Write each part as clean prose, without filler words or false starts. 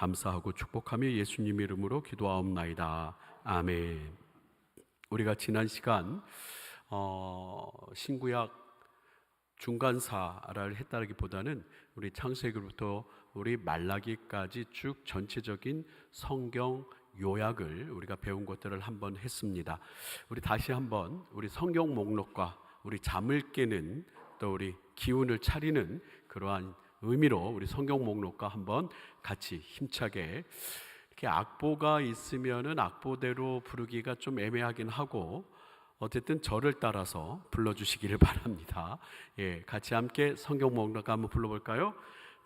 감사하고 축복하며 예수님 이름으로 기도하옵나이다. 아멘. 우리가 지난 시간 신구약 중간사를 했다기보다는 우리 창세기부터 우리 말라기까지 쭉 전체적인 성경 요약을 우리가 배운 것들을 한번 했습니다. 우리 다시 한번 우리 성경 목록과 우리 잠을 깨는 또 우리 기운을 차리는 그러한 의미로 우리 성경 목록과 한번 같이 힘차게, 이렇게 악보가 있으면은 악보대로 부르기가 좀 애매하긴 하고 어쨌든 저를 따라서 불러주시기를 바랍니다. 같이 함께 성경 목록 한번 불러볼까요?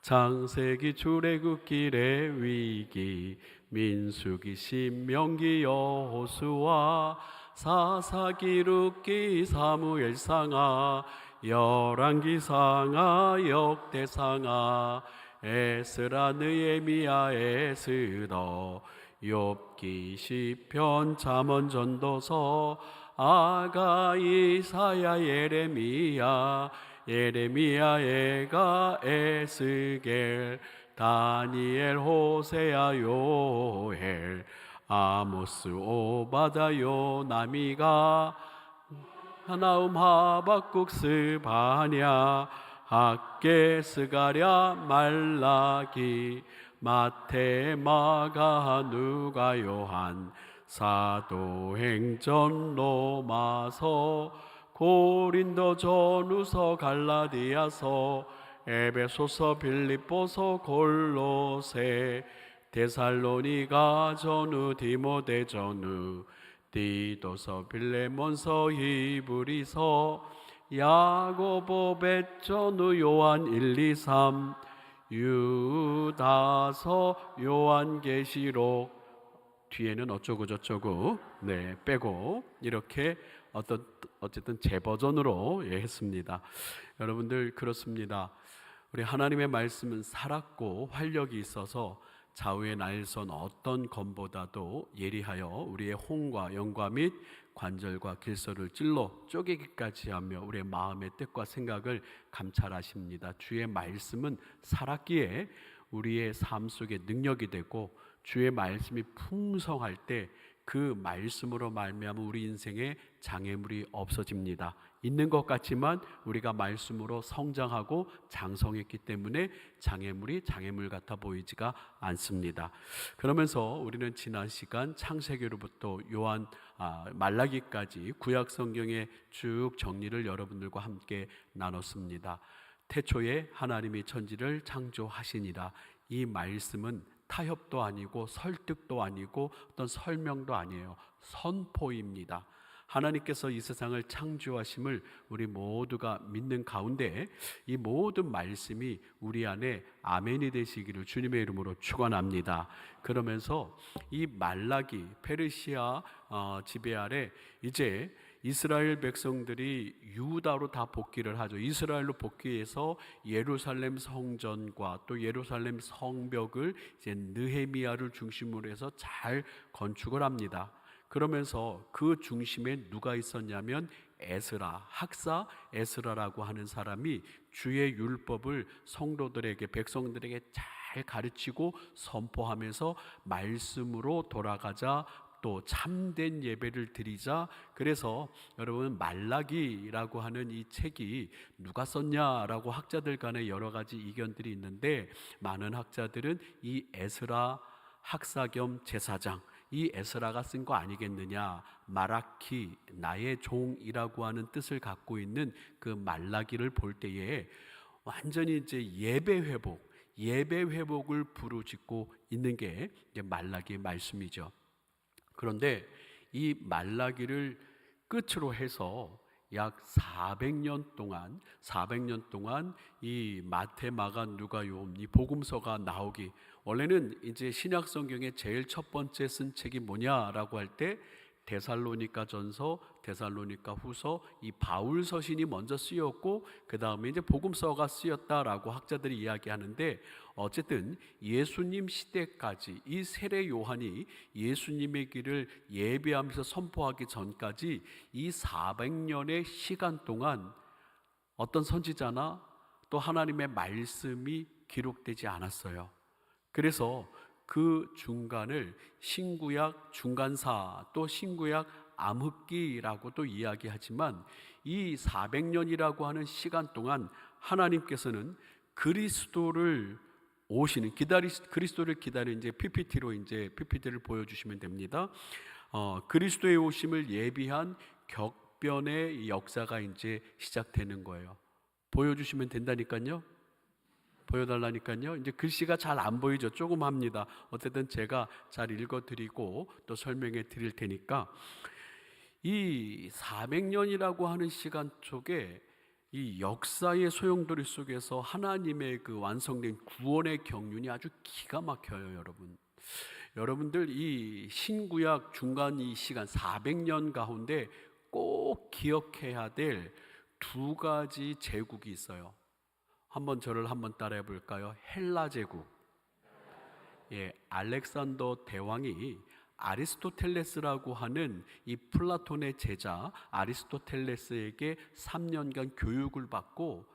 창세기, 출애굽기, 레위기, 민수기, 신명기, 여호수아, 사사기, 룻기, 사무엘상하, 열왕기상하, 역대상하, 에스라, 느헤미야, 에스더, 욥기, 시편, 잠언, 전도서, 아가, 이사야, 예레미야, 에가, 에스겔, 다니엘, 호세아, 요엘, 아모스, 오바다, 요나미가, 나움, 하박국, 스바냐, 학개, 스가랴, 말라기, 마태, 마가, 누가, 요한, 사도행전, 로마서, 고린도, 전후서, 갈라디아서, 에베소서, 빌립보서, 골로새, 데살로니가 전후, 디모데 전후, 디도서, 빌레몬서, 히브리서, 야고보, 베전후, 요한 1, 2, 3, 유다서, 요한계시록, 뒤에는 어쩌고 저쩌고 빼고 이렇게 어쨌든 제 버전으로 했습니다. 여러분들 그렇습니다. 우리 하나님의 말씀은 살았고 활력이 있어서 좌우의 날선 어떤 검보다도 예리하여 우리의 홍과 영과 및 관절과 길서를 찔러 쪼개기까지 하며 우리의 마음의 뜻과 생각을 감찰하십니다. 주의 말씀은 살았기에 우리의 삶 속에 능력이 되고, 주의 말씀이 풍성할 때 그 말씀으로 말미암아 우리 인생에 장애물이 없어집니다. 있는 것 같지만 우리가 말씀으로 성장하고 장성했기 때문에 장애물이 장애물 같아 보이지가 않습니다. 그러면서 우리는 지난 시간 창세기로부터 말라기까지 구약 성경의 쭉 정리를 여러분들과 함께 나눴습니다. 태초에 하나님이 천지를 창조하시니라. 이 말씀은 타협도 아니고 설득도 아니고 어떤 설명도 아니에요. 선포입니다. 하나님께서 이 세상을 창조하심을 우리 모두가 믿는 가운데 이 모든 말씀이 우리 안에 아멘이 되시기를 주님의 이름으로 축원합니다. 그러면서 이 말라기, 페르시아 지배 아래 이제 이스라엘 백성들이 유다로 다 복귀를 하죠. 이스라엘로 복귀해서 예루살렘 성전과 또 예루살렘 성벽을 이제 느헤미야를 중심으로 해서 잘 건축을 합니다. 그러면서 그 중심에 누가 있었냐면 에스라, 학사 에스라라고 하는 사람이 주의 율법을 성도들에게, 백성들에게 잘 가르치고 선포하면서 말씀으로 돌아가자, 또 참된 예배를 드리자. 그래서 여러분, 말라기라고 하는 이 책이 누가 썼냐라고 학자들 간에 여러 가지 이견들이 있는데, 많은 학자들은 이 에스라 학사 겸 제사장, 이 에스라가 쓴 거 아니겠느냐. 마라키, 나의 종이라고 하는 뜻을 갖고 있는 그 말라기를 볼 때에 완전히 이제 예배 회복을 부르짖고 있는 게 이제 말라기의 말씀이죠. 그런데 이 말라기를 끝으로 해서 약 400년 동안 이 마태, 마가, 누가, 요한 이 복음서가 나오기, 원래는 이제 신약 성경의 제일 첫 번째 쓴 책이 뭐냐라고 할 때 데살로니가 전서, 데살로니가 후서, 이 바울 서신이 먼저 쓰였고 그 다음에 이제 복음서가 쓰였다라고 학자들이 이야기하는데, 어쨌든 예수님 시대까지 이 세례 요한이 예수님의 길을 예배하면서 선포하기 전까지 이 400년의 시간 동안 어떤 선지자나 또 하나님의 말씀이 기록되지 않았어요. 그래서 그 중간을 신구약 중간사 또 신구약 암흑기라고도 이야기하지만 이 400년이라고 하는 시간 동안 하나님께서는 그리스도를 그리스도를 기다리는 이제 PPT를 보여주시면 됩니다. 그리스도의 오심을 예비한 격변의 역사가 이제 시작되는 거예요. 보여주시면 된다니까요. 보여달라니까요. 이제 글씨가 잘 안 보이죠. 조금 합니다. 어쨌든 제가 잘 읽어드리고 또 설명해 드릴 테니까 이 400년이라고 하는 시간 속에 이 역사의 소용돌이 속에서 하나님의 그 완성된 구원의 경륜이 아주 기가 막혀요, 여러분. 여러분들 이 신구약 중간 이 시간 400년 가운데 꼭 기억해야 될 두 가지 제국이 있어요. 저를 한번 따라해 볼까요? 헬라 제국. 예, 알렉산더 대왕이 아리스토텔레스라고 하는 이 플라톤의 제자 아리스토텔레스에게 3년간 교육을 받고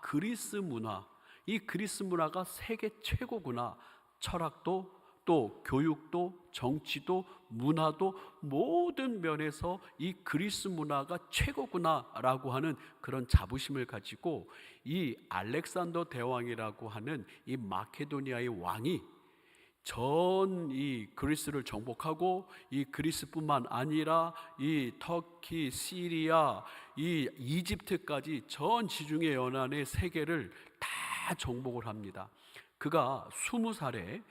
그리스 문화, 이 그리스 문화가 세계 최고구나. 철학도 또 교육도 정치도 문화도 모든 면에서 이 그리스 문화가 최고구나라고 하는 그런 자부심을 가지고 이 알렉산더 대왕이라고 하는 이 마케도니아의 왕이 전 이 그리스를 정복하고 이 그리스뿐만 아니라 이 터키, 시리아, 이 이집트까지 전 지중해 연안의 세계를 다 정복을 합니다. 그가 20살에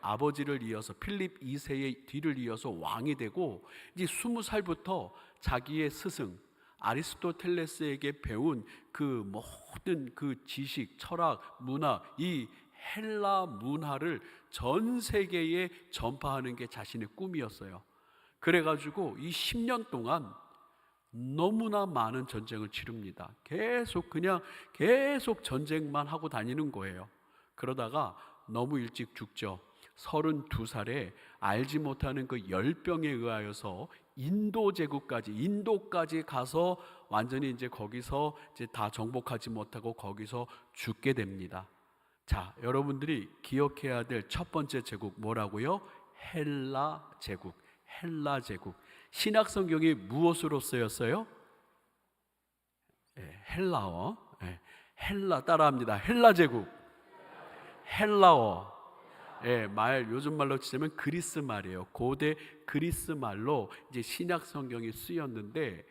아버지를 이어서 필립 2세의 뒤를 이어서 왕이 되고 이제 20살부터 자기의 스승 아리스토텔레스에게 배운 그 모든 그 지식, 철학, 문화, 이 헬라 문화를 전 세계에 전파하는 게 자신의 꿈이었어요. 그래가지고 이 10년 동안 너무나 많은 전쟁을 치릅니다. 계속 전쟁만 하고 다니는 거예요. 그러다가 너무 일찍 죽죠. 32살에 알지 못하는 그 열병에 의하여서 인도까지 가서 완전히 이제 거기서 이제 다 정복하지 못하고 거기서 죽게 됩니다. 자, 여러분들이 기억해야 될 첫 번째 제국 뭐라고요? 헬라 제국. 신약 성경이 무엇으로 쓰였어요? 헬라어. 헬라 따라합니다. 헬라 제국. 헬라어. 요즘 말로 치자면 그리스 말이에요. 고대 그리스 말로 이제 신약 성경이 쓰였는데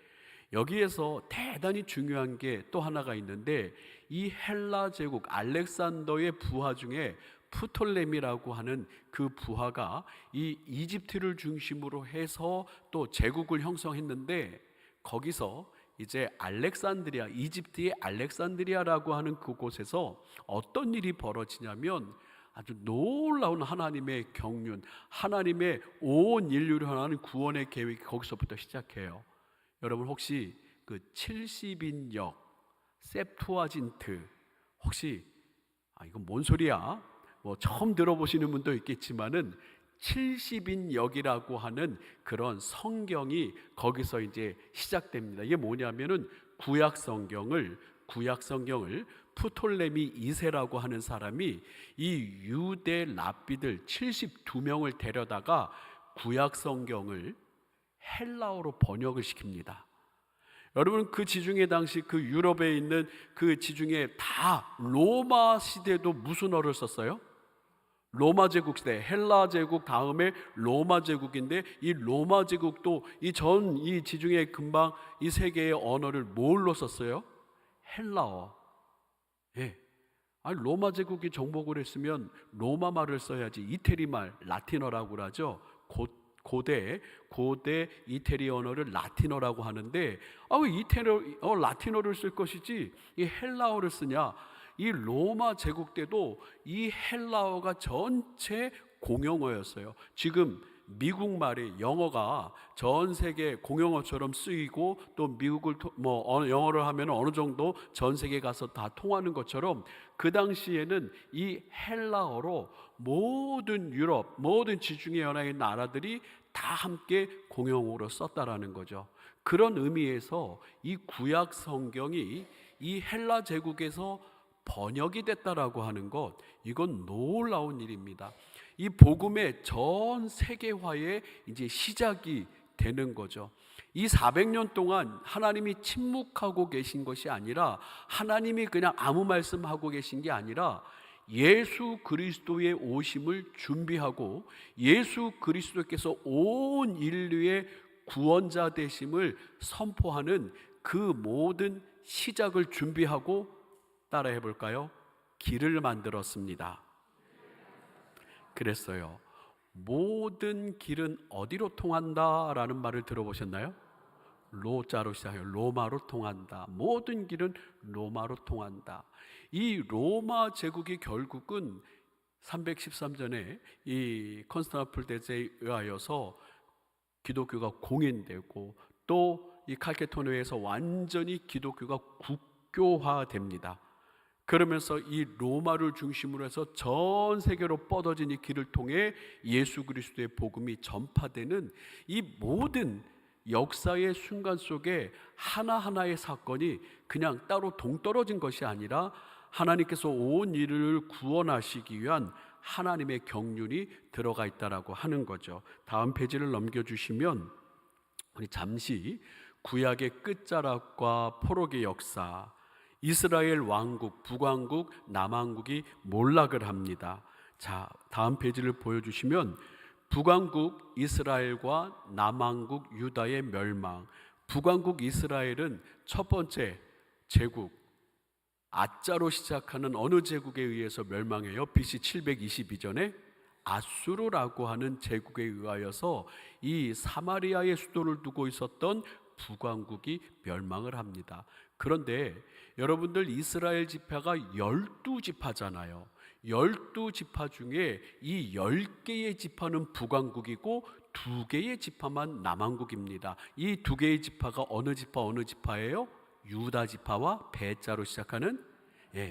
여기에서 대단히 중요한 게 또 하나가 있는데 이 헬라 제국 알렉산더의 부하 중에 프톨레미라고 하는 그 부하가 이 이집트를 중심으로 해서 또 제국을 형성했는데 거기서 이제 이집트의 알렉산드리아라고 하는 그곳에서 어떤 일이 벌어지냐면 아주 놀라운 하나님의 경륜, 하나님의 온 인류를 향하는 구원의 계획이 거기서부터 시작해요. 여러분 혹시 그 70인역 셉투아진트 혹시 이건 뭔 소리야? 처음 들어보시는 분도 있겠지만은 70인역이라고 하는 그런 성경이 거기서 이제 시작됩니다. 이게 뭐냐면은 구약 성경을 프톨레미 2세라고 하는 사람이 이 유대 랍비들 72명을 데려다가 구약 성경을 헬라어로 번역을 시킵니다. 여러분 그 지중해 당시 그 유럽에 있는 그 지중해 다 로마 시대도 무슨 어를 썼어요? 로마 제국 시대, 헬라 제국 다음에 로마 제국인데 이 로마 제국도 이 지중해 근방 이 세계의 언어를 뭘로 썼어요? 헬라어. 로마 제국이 정복을 했으면 로마 말을 써야지. 이태리 말, 라틴어라고 그러죠. 고대 이태리 언어를 라틴어라고 하는데 왜 라틴어를 쓸 것이지 이 헬라어를 쓰냐? 이 로마 제국 때도 이 헬라어가 전체 공용어였어요. 지금 미국 말이 영어가 전 세계 공용어처럼 쓰이고 또 미국을 영어를 하면 어느 정도 전 세계 가서 다 통하는 것처럼 그 당시에는 이 헬라어로 모든 유럽, 모든 지중해 연안의 나라들이 다 함께 공용어로 썼다라는 거죠. 그런 의미에서 이 구약 성경이 이 헬라 제국에서 번역이 됐다라고 하는 것, 이건 놀라운 일입니다. 이 복음의 전 세계화의 이제 시작이 되는 거죠. 이 400년 동안 하나님이 침묵하고 계신 것이 아니라, 하나님이 그냥 아무 말씀하고 계신 게 아니라, 예수 그리스도의 오심을 준비하고 예수 그리스도께서 온 인류의 구원자 되심을 선포하는 그 모든 시작을 준비하고, 따라해 볼까요? 길을 만들었습니다. 그랬어요. 모든 길은 어디로 통한다라는 말을 들어보셨나요? 로자로 시작해요. 로마로 통한다. 모든 길은 로마로 통한다. 이 로마 제국이 결국은 313년에 이 컨스탄티노플 대제에 의하여서 기독교가 공인되고, 또 이 칼케토네에서 완전히 기독교가 국교화됩니다. 그러면서 이 로마를 중심으로 해서 전 세계로 뻗어진 이 길을 통해 예수 그리스도의 복음이 전파되는 이 모든 역사의 순간 속에 하나하나의 사건이 그냥 따로 동떨어진 것이 아니라, 하나님께서 온 인류를 구원하시기 위한 하나님의 경륜이 들어가 있다라고 하는 거죠. 다음 페이지를 넘겨주시면, 우리 잠시 구약의 끝자락과 포로기의 역사, 이스라엘 왕국, 북왕국, 남왕국이 몰락을 합니다. 자, 다음 페이지를 보여주시면, 북왕국 이스라엘과 남왕국 유다의 멸망. 북왕국 이스라엘은 첫 번째 제국, 아자로 시작하는 어느 제국에 의해서 멸망해요? BC 722년에 아수르라고 하는 제국에 의하여서 이 사마리아의 수도를 두고 있었던 북왕국이 멸망을 합니다. 그런데 여러분들, 이스라엘 지파가 12지파잖아요. 12지파 중에 이 10개의 지파는 북왕국이고 2개의 지파만 남왕국입니다. 이 2개의 지파가 어느 지파예요? 유다 지파와 베자로 시작하는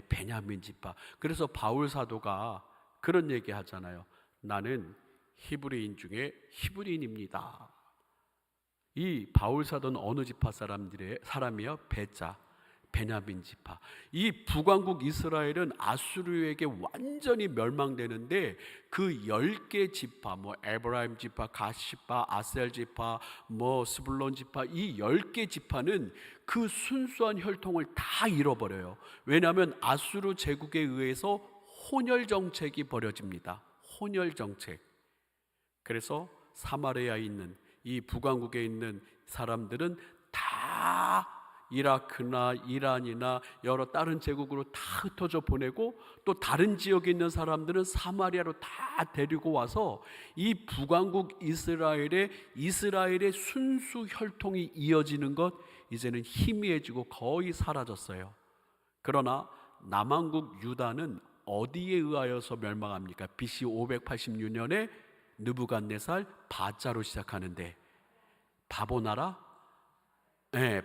베냐민 지파. 그래서 바울 사도가 그런 얘기 하잖아요. 나는 히브리인 중에 히브리인입니다. 이 바울 사도는 어느 지파 사람이요? 베자, 베냐민 지파. 이 북왕국 이스라엘은 아수르에게 완전히 멸망되는데, 그 10개 지파, 에브라임 지파, 갓 지파, 아셀 지파, 스불론 지파, 이 10개 지파는 그 순수한 혈통을 다 잃어버려요. 왜냐하면 아수르 제국에 의해서 혼혈 정책이 벌어집니다. 혼혈 정책. 그래서 사마리아에 있는 이 북왕국에 있는 사람들은 다 이라크나 이란이나 여러 다른 제국으로 다 흩어져 보내고, 또 다른 지역에 있는 사람들은 사마리아로 다 데리고 와서 이 북왕국 이스라엘의 순수 혈통이 이어지는 것, 이제는 희미해지고 거의 사라졌어요. 그러나 남왕국 유다는 어디에 의하여서 멸망합니까? BC 586년에 느부갓네살 바자로 시작하는데, 바보나라?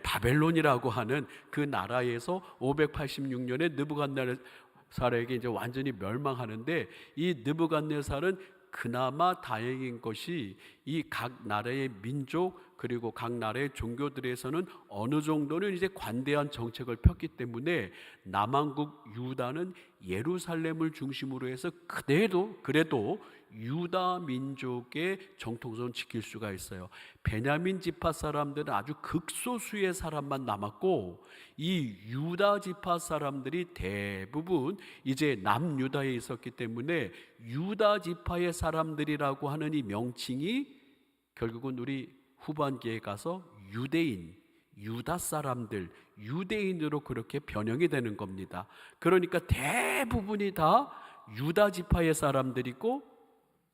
바벨론이라고 하는 그 나라에서 586년에 느부갓네살에게 이제 완전히 멸망하는데, 이 느부갓네살은 그나마 다행인 것이 이 각 나라의 민족 그리고 각 나라의 종교들에서는 어느 정도는 이제 관대한 정책을 폈기 때문에 남왕국 유다는 예루살렘을 중심으로 해서 그래도 유다 민족의 정통성을 지킬 수가 있어요. 베냐민 지파 사람들은 아주 극소수의 사람만 남았고, 이 유다 지파 사람들이 대부분 이제 남유다에 있었기 때문에 유다 지파의 사람들이라고 하는 이 명칭이 결국은 우리 후반기에 가서 유다 사람들, 유대인으로 그렇게 변형이 되는 겁니다. 그러니까 대부분이 다 유다 지파의 사람들이고,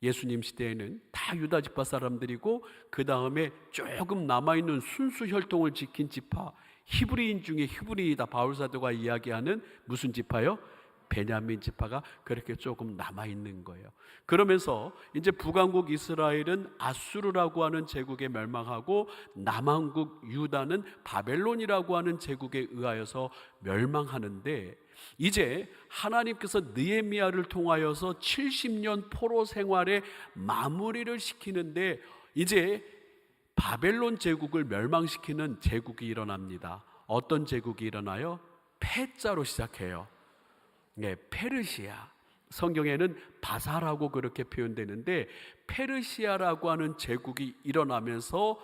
예수님 시대에는 다 유다 지파 사람들이고, 그 다음에 조금 남아있는 순수 혈통을 지킨 지파, 히브리인 중에 히브리이다. 바울 사도가 이야기하는 무슨 지파요? 베냐민 지파가 그렇게 조금 남아있는 거예요. 그러면서 이제 북왕국 이스라엘은 아수르라고 하는 제국에 멸망하고, 남왕국 유다는 바벨론이라고 하는 제국에 의하여서 멸망하는데, 이제 하나님께서 느헤미야를 통하여서 70년 포로 생활의 마무리를 시키는데, 이제 바벨론 제국을 멸망시키는 제국이 일어납니다. 어떤 제국이 일어나요? 패자로 시작해요. 페르시아, 성경에는 바사라고 그렇게 표현되는데 페르시아라고 하는 제국이 일어나면서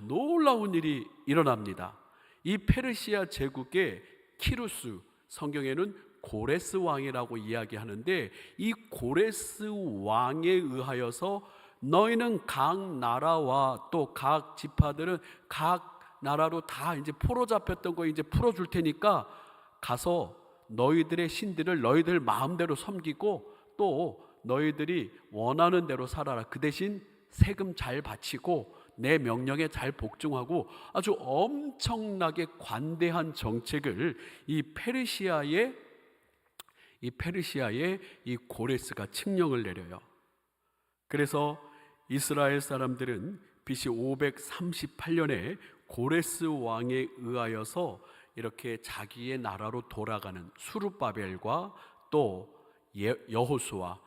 놀라운 일이 일어납니다. 이 페르시아 제국의 키루스, 성경에는 고레스 왕이라고 이야기하는데 이 고레스 왕에 의하여서 너희는 각 나라와 또 각 지파들은 각 나라로 다 이제 포로 잡혔던 거 이제 풀어줄 테니까 가서 너희들의 신들을 너희들 마음대로 섬기고 또 너희들이 원하는 대로 살아라. 그 대신 세금 잘 바치고 내 명령에 잘 복종하고 아주 엄청나게 관대한 정책을 이 페르시아의 이 고레스가 칙령을 내려요. 그래서 이스라엘 사람들은 BC 538년에 고레스 왕에 의하여서 이렇게 자기의 나라로 돌아가는 수룹바벨과 또 여호수아,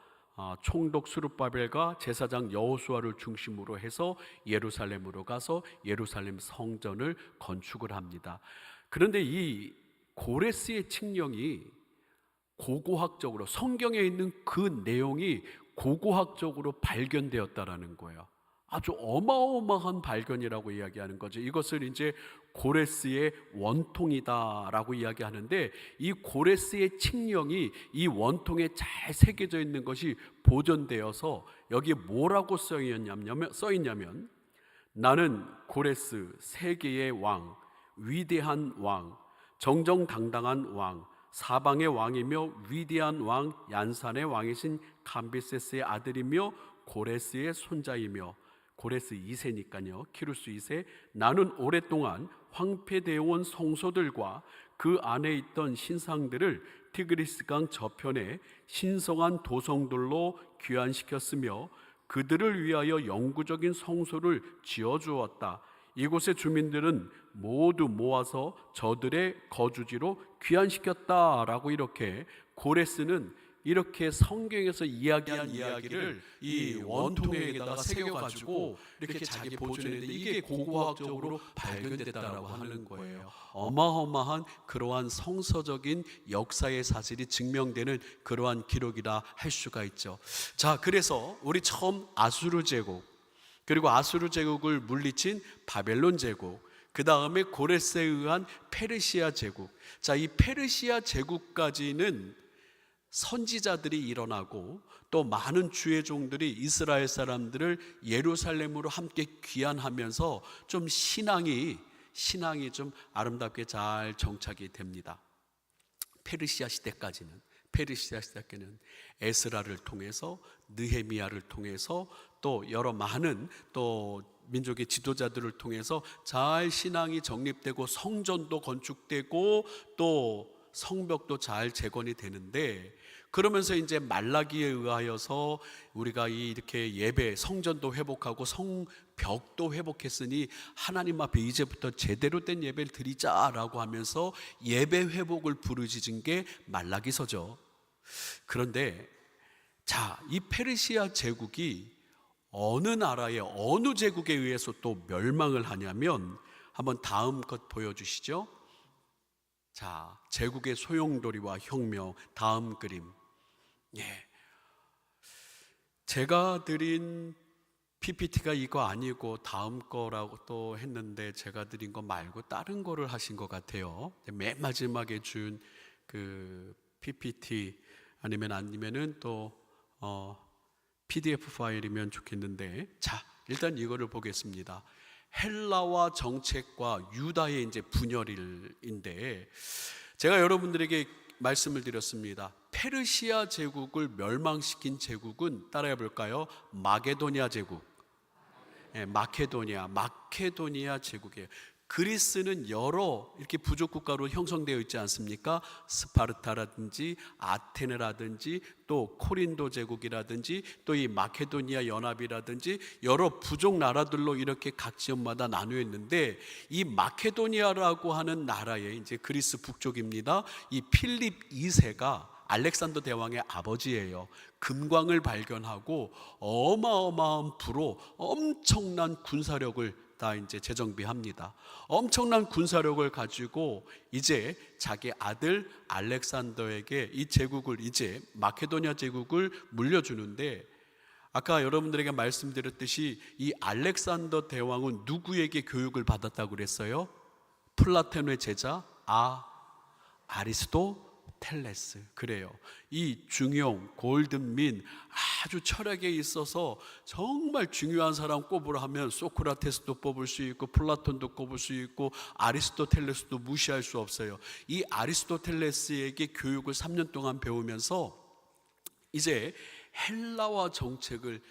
총독 수룹바벨과 제사장 여호수아를 중심으로 해서 예루살렘으로 가서 예루살렘 성전을 건축을 합니다. 그런데 이 고레스의 칙령이 고고학적으로, 성경에 있는 그 내용이 고고학적으로 발견되었다라는 거예요. 아주 어마어마한 발견이라고 이야기하는 거죠. 이것을 이제 고레스의 원통이다라고 이야기하는데 이 고레스의 칙령이 이 원통에 잘 새겨져 있는 것이 보존되어서 여기에 뭐라고 써 있냐면 나는 고레스, 세계의 왕, 위대한 왕, 정정당당한 왕, 사방의 왕이며 위대한 왕, 얀산의 왕이신 감비세스의 아들이며 고레스의 손자이며, 고레스 2세니까요, 키루스 2세. 나는 오랫동안 황폐되어 온 성소들과 그 안에 있던 신상들을 티그리스강 저편에 신성한 도성들로 귀환시켰으며 그들을 위하여 영구적인 성소를 지어주었다. 이곳의 주민들은 모두 모아서 저들의 거주지로 귀환시켰다라고 이렇게 고레스는 이렇게 성경에서 이야기한 이야기를 이 원통에다가 새겨가지고 이렇게 자기 보존했는데 이게 고고학적으로 발견됐다라고 하는 거예요. 어마어마한 그러한 성서적인 역사의 사실이 증명되는 그러한 기록이라 할 수가 있죠. 자, 그래서 우리 처음 아수르 제국, 그리고 아수르 제국을 물리친 바벨론 제국, 그 다음에 고레스에 의한 페르시아 제국. 자, 이 페르시아 제국까지는 선지자들이 일어나고 또 많은 주의 종들이 이스라엘 사람들을 예루살렘으로 함께 귀환하면서 좀 신앙이 좀 아름답게 잘 정착이 됩니다. 페르시아 시대까지는 에스라를 통해서, 느헤미야를 통해서 또 여러 많은 또 민족의 지도자들을 통해서 잘 신앙이 정립되고 성전도 건축되고 또 성벽도 잘 재건이 되는데, 그러면서 이제 말라기에 의하여서 우리가 이렇게 예배, 성전도 회복하고 성벽도 회복했으니 하나님 앞에 이제부터 제대로 된 예배를 드리자라고 하면서 예배 회복을 부르짖은 게 말라기서죠. 그런데 자, 이 페르시아 제국이 어느 나라의 어느 제국에 의해서 또 멸망을 하냐면, 한번 다음 것 보여주시죠. 자, 제국의 소용돌이와 혁명, 다음 그림. 제가 드린 PPT가 이거 아니고 다음 거라고 또 했는데 제가 드린 거 말고 다른 거를 하신 것 같아요. 맨 마지막에 준 그 PPT 아니면은 또 PDF 파일이면 좋겠는데, 자, 일단 이거를 보겠습니다. 헬라와 정책과 유다의 이제 분열인데, 제가 여러분들에게 말씀을 드렸습니다. 페르시아 제국을 멸망시킨 제국은 따라해 볼까요? 마게도니아 제국. 마케도니아 제국이에요. 그리스는 여러 이렇게 부족 국가로 형성되어 있지 않습니까? 스파르타라든지 아테네라든지 또 코린도 제국이라든지 또 이 마케도니아 연합이라든지 여러 부족 나라들로 이렇게 각 지역마다 나누어 있는데, 이 마케도니아라고 하는 나라의 이제 그리스 북쪽입니다. 이 필립 2세가 알렉산더 대왕의 아버지예요. 금광을 발견하고 어마어마한 부로 엄청난 군사력을 다 이제 재정비합니다. 엄청난 군사력을 가지고 이제 자기 아들 알렉산더에게 이 제국을, 이제 마케도니아 제국을 물려주는데, 아까 여러분들에게 말씀드렸듯이 이 알렉산더 대왕은 누구에게 교육을 받았다고 그랬어요? 플라토의 제자 아리스토텔레스. 그래요. 이 중용, 골든민, 아주 철학에 있어서 정말 중요한 사람 꼽으라 하면 소크라테스도 뽑을 수 있고 플라톤도 꼽을 수 있고 아리스토텔레스도 무시할 수 없어요. 이 아리스토텔레스에게 교육을 3년 동안 배우면서 이제 헬라화 정책을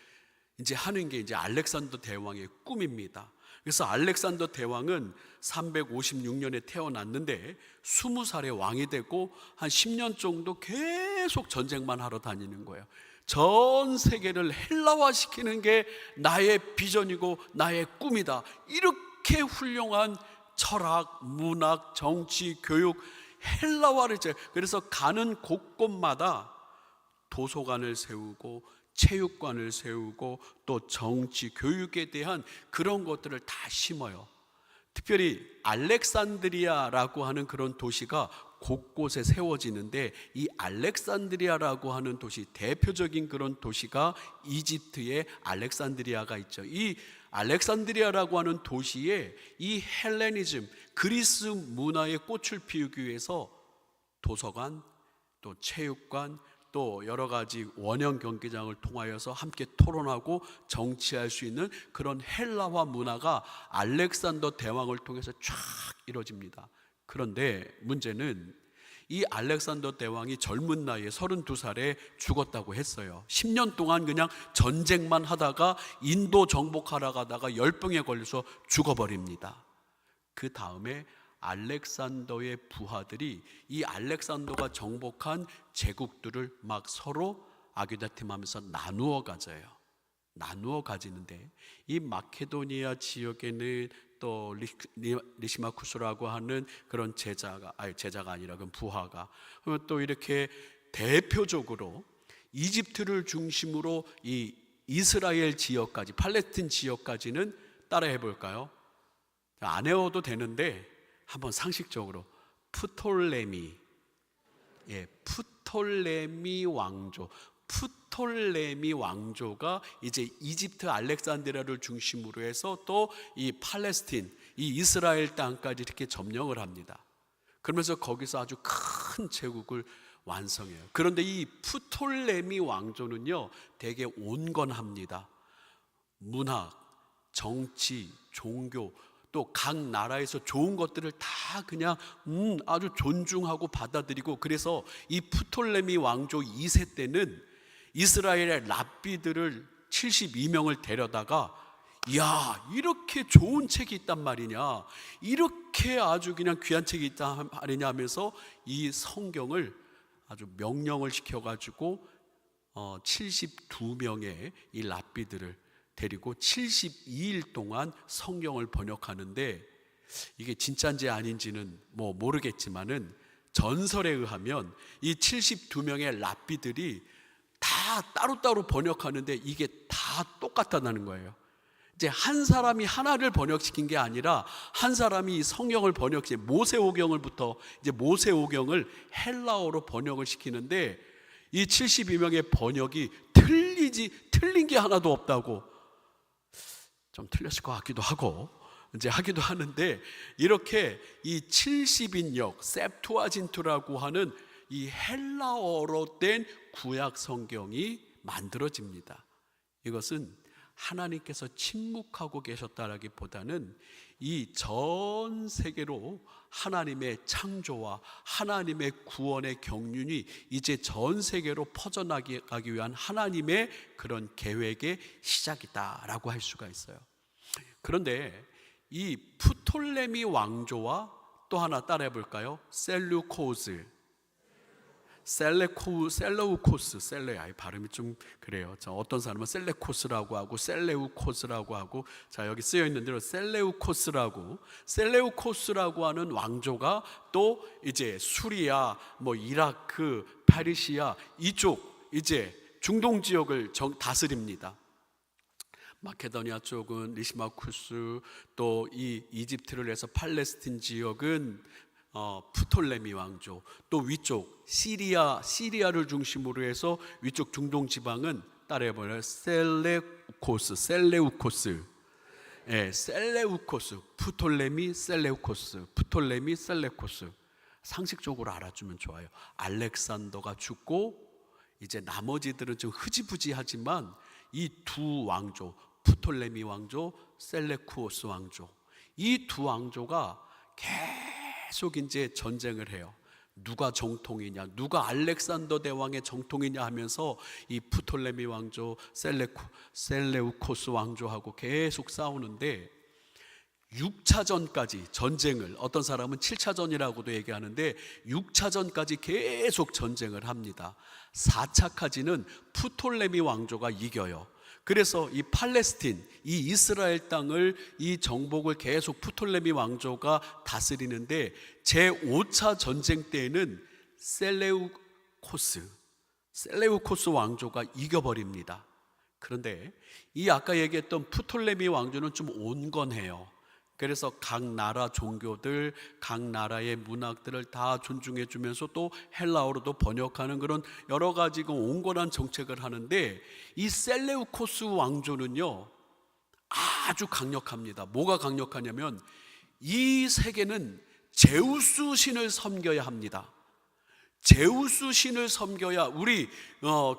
이제 하는 게 이제 알렉산더 대왕의 꿈입니다. 그래서 알렉산더 대왕은 356년에 태어났는데 20살에 왕이 되고 한 10년 정도 계속 전쟁만 하러 다니는 거예요. 전 세계를 헬라화시키는 게 나의 비전이고 나의 꿈이다. 이렇게 훌륭한 철학, 문학, 정치, 교육, 헬라화를 그래서 가는 곳곳마다 도서관을 세우고 체육관을 세우고 또 정치, 교육에 대한 그런 것들을 다 심어요. 특별히 알렉산드리아라고 하는 그런 도시가 곳곳에 세워지는데, 이 알렉산드리아라고 하는 도시, 대표적인 그런 도시가 이집트의 알렉산드리아가 있죠. 이 알렉산드리아라고 하는 도시에 이 헬레니즘, 그리스 문화의 꽃을 피우기 위해서 도서관, 또 체육관, 또 여러 가지 원형 경기장을 통하여서 함께 토론하고 정치할 수 있는 그런 헬라화 문화가 알렉산더 대왕을 통해서 쫙 이루어집니다. 그런데 문제는 이 알렉산더 대왕이 젊은 나이에 32살에 죽었다고 했어요. 10년 동안 그냥 전쟁만 하다가 인도 정복하러 가다가 열병에 걸려서 죽어버립니다. 그 다음에 알렉산더의 부하들이 이 알렉산더가 정복한 제국들을 막 서로 아귀다툼하면서 나누어 가져요. 나누어 가지는데, 이 마케도니아 지역에는 또 리시마쿠스라고 하는 그런 제자가 아니라 그런 부하가, 또 이렇게 대표적으로 이집트를 중심으로 이 이스라엘 지역까지, 팔레스틴 지역까지는 따라해 볼까요? 안 외워도 되는데 한번 상식적으로 프톨레미 왕조가 이제 이집트 알렉산드리아를 중심으로 해서 또 이 팔레스틴, 이 이스라엘 땅까지 이렇게 점령을 합니다. 그러면서 거기서 아주 큰 제국을 완성해요. 그런데 이 프톨레미 왕조는요, 되게 온건합니다. 문학, 정치, 종교, 또 각 나라에서 좋은 것들을 다 그냥 아주 존중하고 받아들이고, 그래서 이 프톨레미 왕조 2세 때는 이스라엘의 랍비들을 72명을 데려다가, 이야, 이렇게 좋은 책이 있단 말이냐, 이렇게 아주 그냥 귀한 책이 있단 말이냐 하면서 이 성경을 아주 명령을 시켜가지고 72명의 이 랍비들을 데리고 72일 동안 성경을 번역하는데, 이게 진짜인지 아닌지는 뭐 모르겠지만은 전설에 의하면 이 72명의 랍비들이 다 따로따로 번역하는데 이게 다 똑같다는 거예요. 이제 한 사람이 하나를 번역시킨 게 아니라 한 사람이 성경을 번역해, 모세오경을부터 이제 모세오경을 헬라어로 번역을 시키는데, 이 72명의 번역이 틀린 게 하나도 없다고, 좀 틀렸을 것 같기도 하고 이제 하기도 하는데, 이렇게 이 70인역 셉투아진트라고 하는 이 헬라어로 된 구약 성경이 만들어집니다. 이것은 하나님께서 침묵하고 계셨다라기보다는 이 전 세계로 하나님의 창조와 하나님의 구원의 경륜이 이제 전 세계로 퍼져나가기 위한 하나님의 그런 계획의 시작이다라고 할 수가 있어요. 그런데 이 프톨레미 왕조와 또 하나 따라해 볼까요? 발음이 좀 그래요. 어떤 사람은 셀레코스라고 하고 셀레우코스라고 하고, 자, 여기 쓰여 있는 대로 셀레우코스라고 하는 왕조가 또 이제 수리아, 뭐 이라크, 페르시아 이쪽 이제 중동 지역을 다스립니다. 마케도니아 쪽은 리시마쿠스, 또 이 이집트를 해서 팔레스틴 지역은 프톨레미 왕조, 또 위쪽 시리아를 중심으로 해서 위쪽 중동 지방은 따라해보면 셀레우코스, 예, 프톨레미 셀레우코스. 상식적으로 알아주면 좋아요. 알렉산더가 죽고 이제 나머지들은 좀 흐지부지하지만 이 두 왕조, 프톨레미 왕조, 셀레쿠오스 왕조, 이 두 왕조가 계속 이제 전쟁을 해요. 누가 정통이냐, 누가 알렉산더 대왕의 정통이냐 하면서 이 프톨레미 왕조, 셀레우코스 왕조하고 계속 싸우는데 6차전까지 전쟁을, 어떤 사람은 7차전이라고도 얘기하는데 6차전까지 계속 전쟁을 합니다. 4차까지는 프톨레미 왕조가 이겨요. 그래서 이 팔레스틴, 이 이스라엘 땅을, 이 정복을 계속 프톨레미 왕조가 다스리는데 제5차 전쟁 때에는 셀레우코스 왕조가 이겨버립니다. 그런데 이 아까 얘기했던 프톨레미 왕조는 좀 온건해요. 그래서 각 나라 종교들, 각 나라의 문학들을 다 존중해 주면서 또 헬라어로도 번역하는 그런 여러 가지 온건한 정책을 하는데, 이 셀레우코스 왕조는요 아주 강력합니다. 뭐가 강력하냐면 이 세계는 제우스 신을 섬겨야 합니다. 제우스 신을 섬겨야, 우리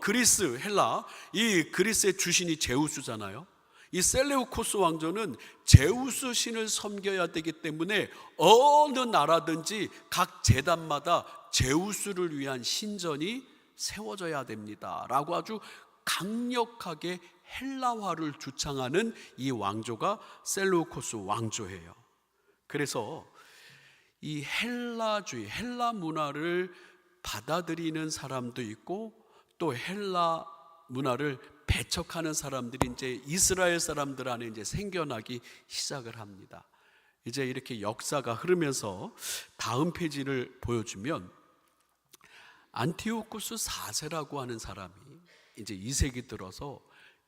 그리스, 헬라, 이 그리스의 주신이 제우스잖아요. 이 셀레우코스 왕조는 제우스 신을 섬겨야 되기 때문에 어느 나라든지 각 제단마다 제우스를 위한 신전이 세워져야 됩니다 라고 아주 강력하게 헬라화를 주창하는 이 왕조가 셀레우코스 왕조예요. 그래서 이 헬라주의, 헬라 문화를 받아들이는 사람도 있고 또 헬라 문화를 배척하는 사람들이 이제 이스라엘 사람들 안에 이제 생겨나기 시작을 합니다. 이제 이렇게 역사가 흐르면서 다음 페이지를 보여주면 안티오쿠스 4세라고 하는 사람이 이제 2세기 들어서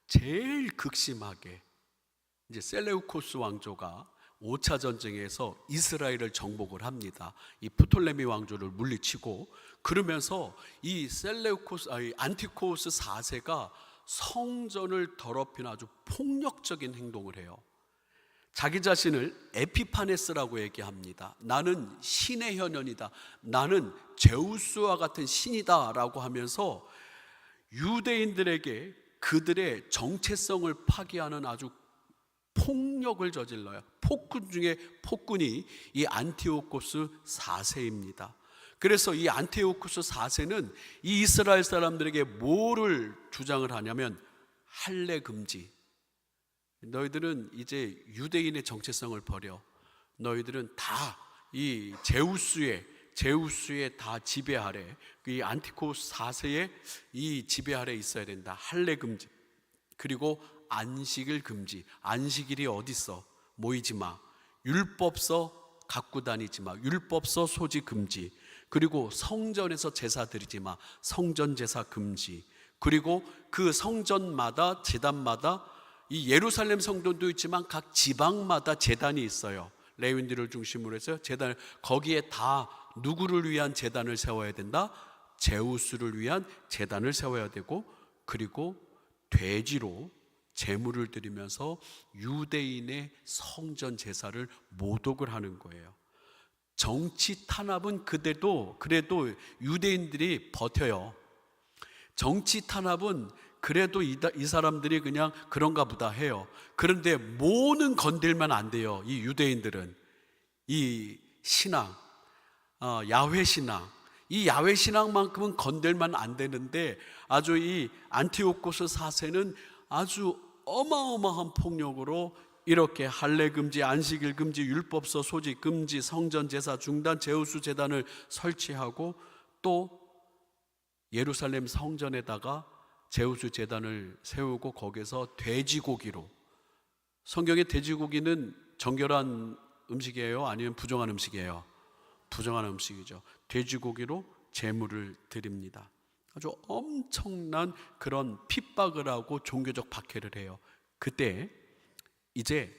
제일 극심하게 이제 셀레우코스 왕조가 5차 전쟁에서 이스라엘을 정복을 합니다. 이 프톨레미 왕조를 물리치고, 그러면서 이 안티코스 4세가 성전을 더럽히는 아주 폭력적인 행동을 해요. 자기 자신을 에피파네스라고 얘기합니다. 나는 신의 현현이다, 나는 제우스와 같은 신이다 라고 하면서 유대인들에게 그들의 정체성을 파괴하는 아주 폭력을 저질러요. 폭군 중에 폭군이 이 안티오코스 4세입니다. 그래서 이 안티오코스 4세는 이 이스라엘 사람들에게 뭐를 주장을 하냐면 할례 금지. 너희들은 이제 유대인의 정체성을 버려. 너희들은 다 이 제우스의 다 지배 아래, 이 안티오코스 4세의 이 지배 아래 있어야 된다. 할례 금지. 그리고 안식일 금지. 안식일이 어딨어? 모이지 마. 율법서 갖고 다니지 마. 율법서 소지 금지. 그리고 성전에서 제사 드리지 마. 성전 제사 금지. 그리고 그 성전마다, 제단마다, 이 예루살렘 성전도 있지만 각 지방마다 제단이 있어요. 레위인들을 중심으로 해서 제단을, 거기에 다 누구를 위한 제단을 세워야 된다? 제우스를 위한 제단을 세워야 되고, 그리고 돼지로 제물을 드리면서 유대인의 성전 제사를 모독을 하는 거예요. 정치 탄압은 그래도 유대인들이 버텨요. 정치 탄압은 그래도 이 사람들이 그냥 그런가 보다 해요. 그런데 뭐는 건들면 안 돼요. 이 유대인들은 이 신앙, 야훼 신앙, 이 야훼 신앙만큼은 건들면 안 되는데, 아주 이 안티오코스 4세는 아주 어마어마한 폭력으로 이렇게 할례 금지, 안식일 금지, 율법서 소지 금지, 성전 제사 중단, 제우스 제단을 설치하고, 또 예루살렘 성전에다가 제우스 제단을 세우고 거기서 돼지고기로, 성경의 돼지고기는 정결한 음식이에요? 아니면 부정한 음식이에요? 부정한 음식이죠. 돼지고기로 제물을 드립니다. 아주 엄청난 그런 핍박을 하고 종교적 박해를 해요. 그때 이제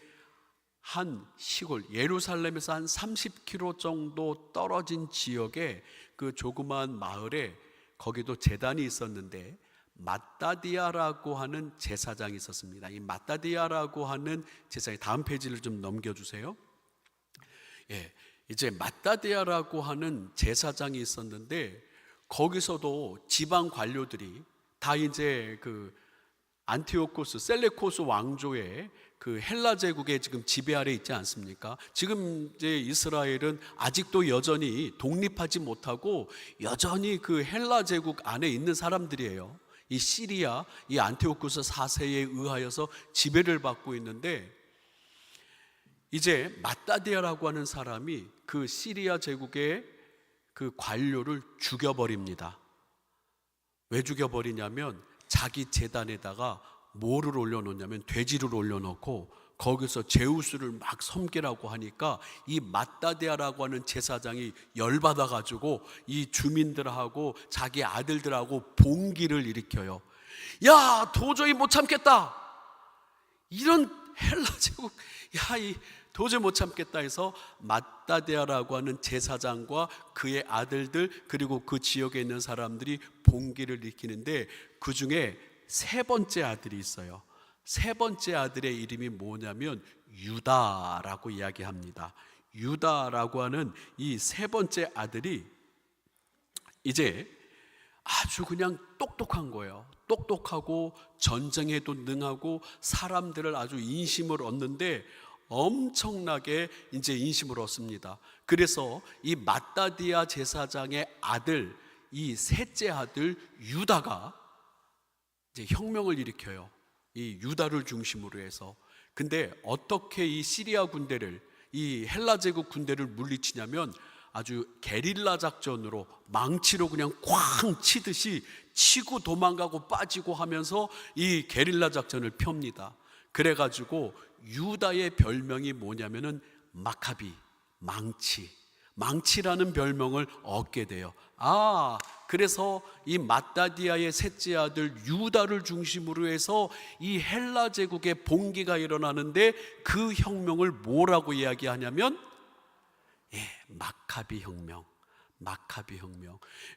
한 시골 예루살렘에서 한 30km 정도 떨어진 지역에 그 조그마한 마을에 거기도 제단이 있었는데 마따디아라고 하는 제사장이 있었습니다. 이 마따디아라고 하는 제사장이, 다음 페이지를 좀 넘겨주세요. 이제 마따디아라고 하는 제사장이 있었는데 거기서도 지방 관료들이 다 이제 그 안티오코스 셀레코스 왕조의 그 헬라 제국의 지금 지배 아래 있지 않습니까? 지금 이제 이스라엘은 아직도 여전히 독립하지 못하고 여전히 그 헬라 제국 안에 있는 사람들이에요. 이 시리아, 이 안티오코스 4세에 의하여서 지배를 받고 있는데 이제 마따디아라고 하는 사람이 그 시리아 제국의 그 관료를 죽여버립니다. 왜 죽여버리냐면 자기 제단에다가 뭐를 올려놓냐면 돼지를 올려놓고 거기서 제우스를 막 섬기라고 하니까 이 마따디아라고 하는 제사장이 열받아가지고 이 주민들하고 자기 아들들하고 봉기를 일으켜요. 야, 도저히 못 참겠다, 이런 헬라 제국, 야, 이 도저히 못 참겠다 해서 마따디아라고 하는 제사장과 그의 아들들 그리고 그 지역에 있는 사람들이 봉기를 일으키는데 그 중에 세 번째 아들이 있어요. 세 번째 아들의 이름이 뭐냐면 유다라고 이야기합니다. 유다라고 하는 이 세 번째 아들이 이제 아주 그냥 똑똑한 거예요. 똑똑하고 전쟁에도 능하고 사람들을 아주 인심을 얻는데 엄청나게 이제 인심을 얻습니다. 그래서 이 마따디아 제사장의 아들, 이 셋째 아들 유다가 이제 혁명을 일으켜요. 이 유다를 중심으로 해서. 근데 어떻게 이 시리아 군대를, 이 헬라 제국 군대를 물리치냐면 아주 게릴라 작전으로 망치로 그냥 쾅 치듯이 치고 도망가고 빠지고 하면서 이 게릴라 작전을 펴니다. 그래가지고 유다의 별명이 뭐냐면은 마카비, 망치라는 별명을 얻게 돼요. 그래서 이 마따디아의 셋째 아들 유다를 중심으로 해서 이 헬라 제국의 봉기가 일어나는데 그 혁명을 뭐라고 이야기하냐면 마카비 혁명.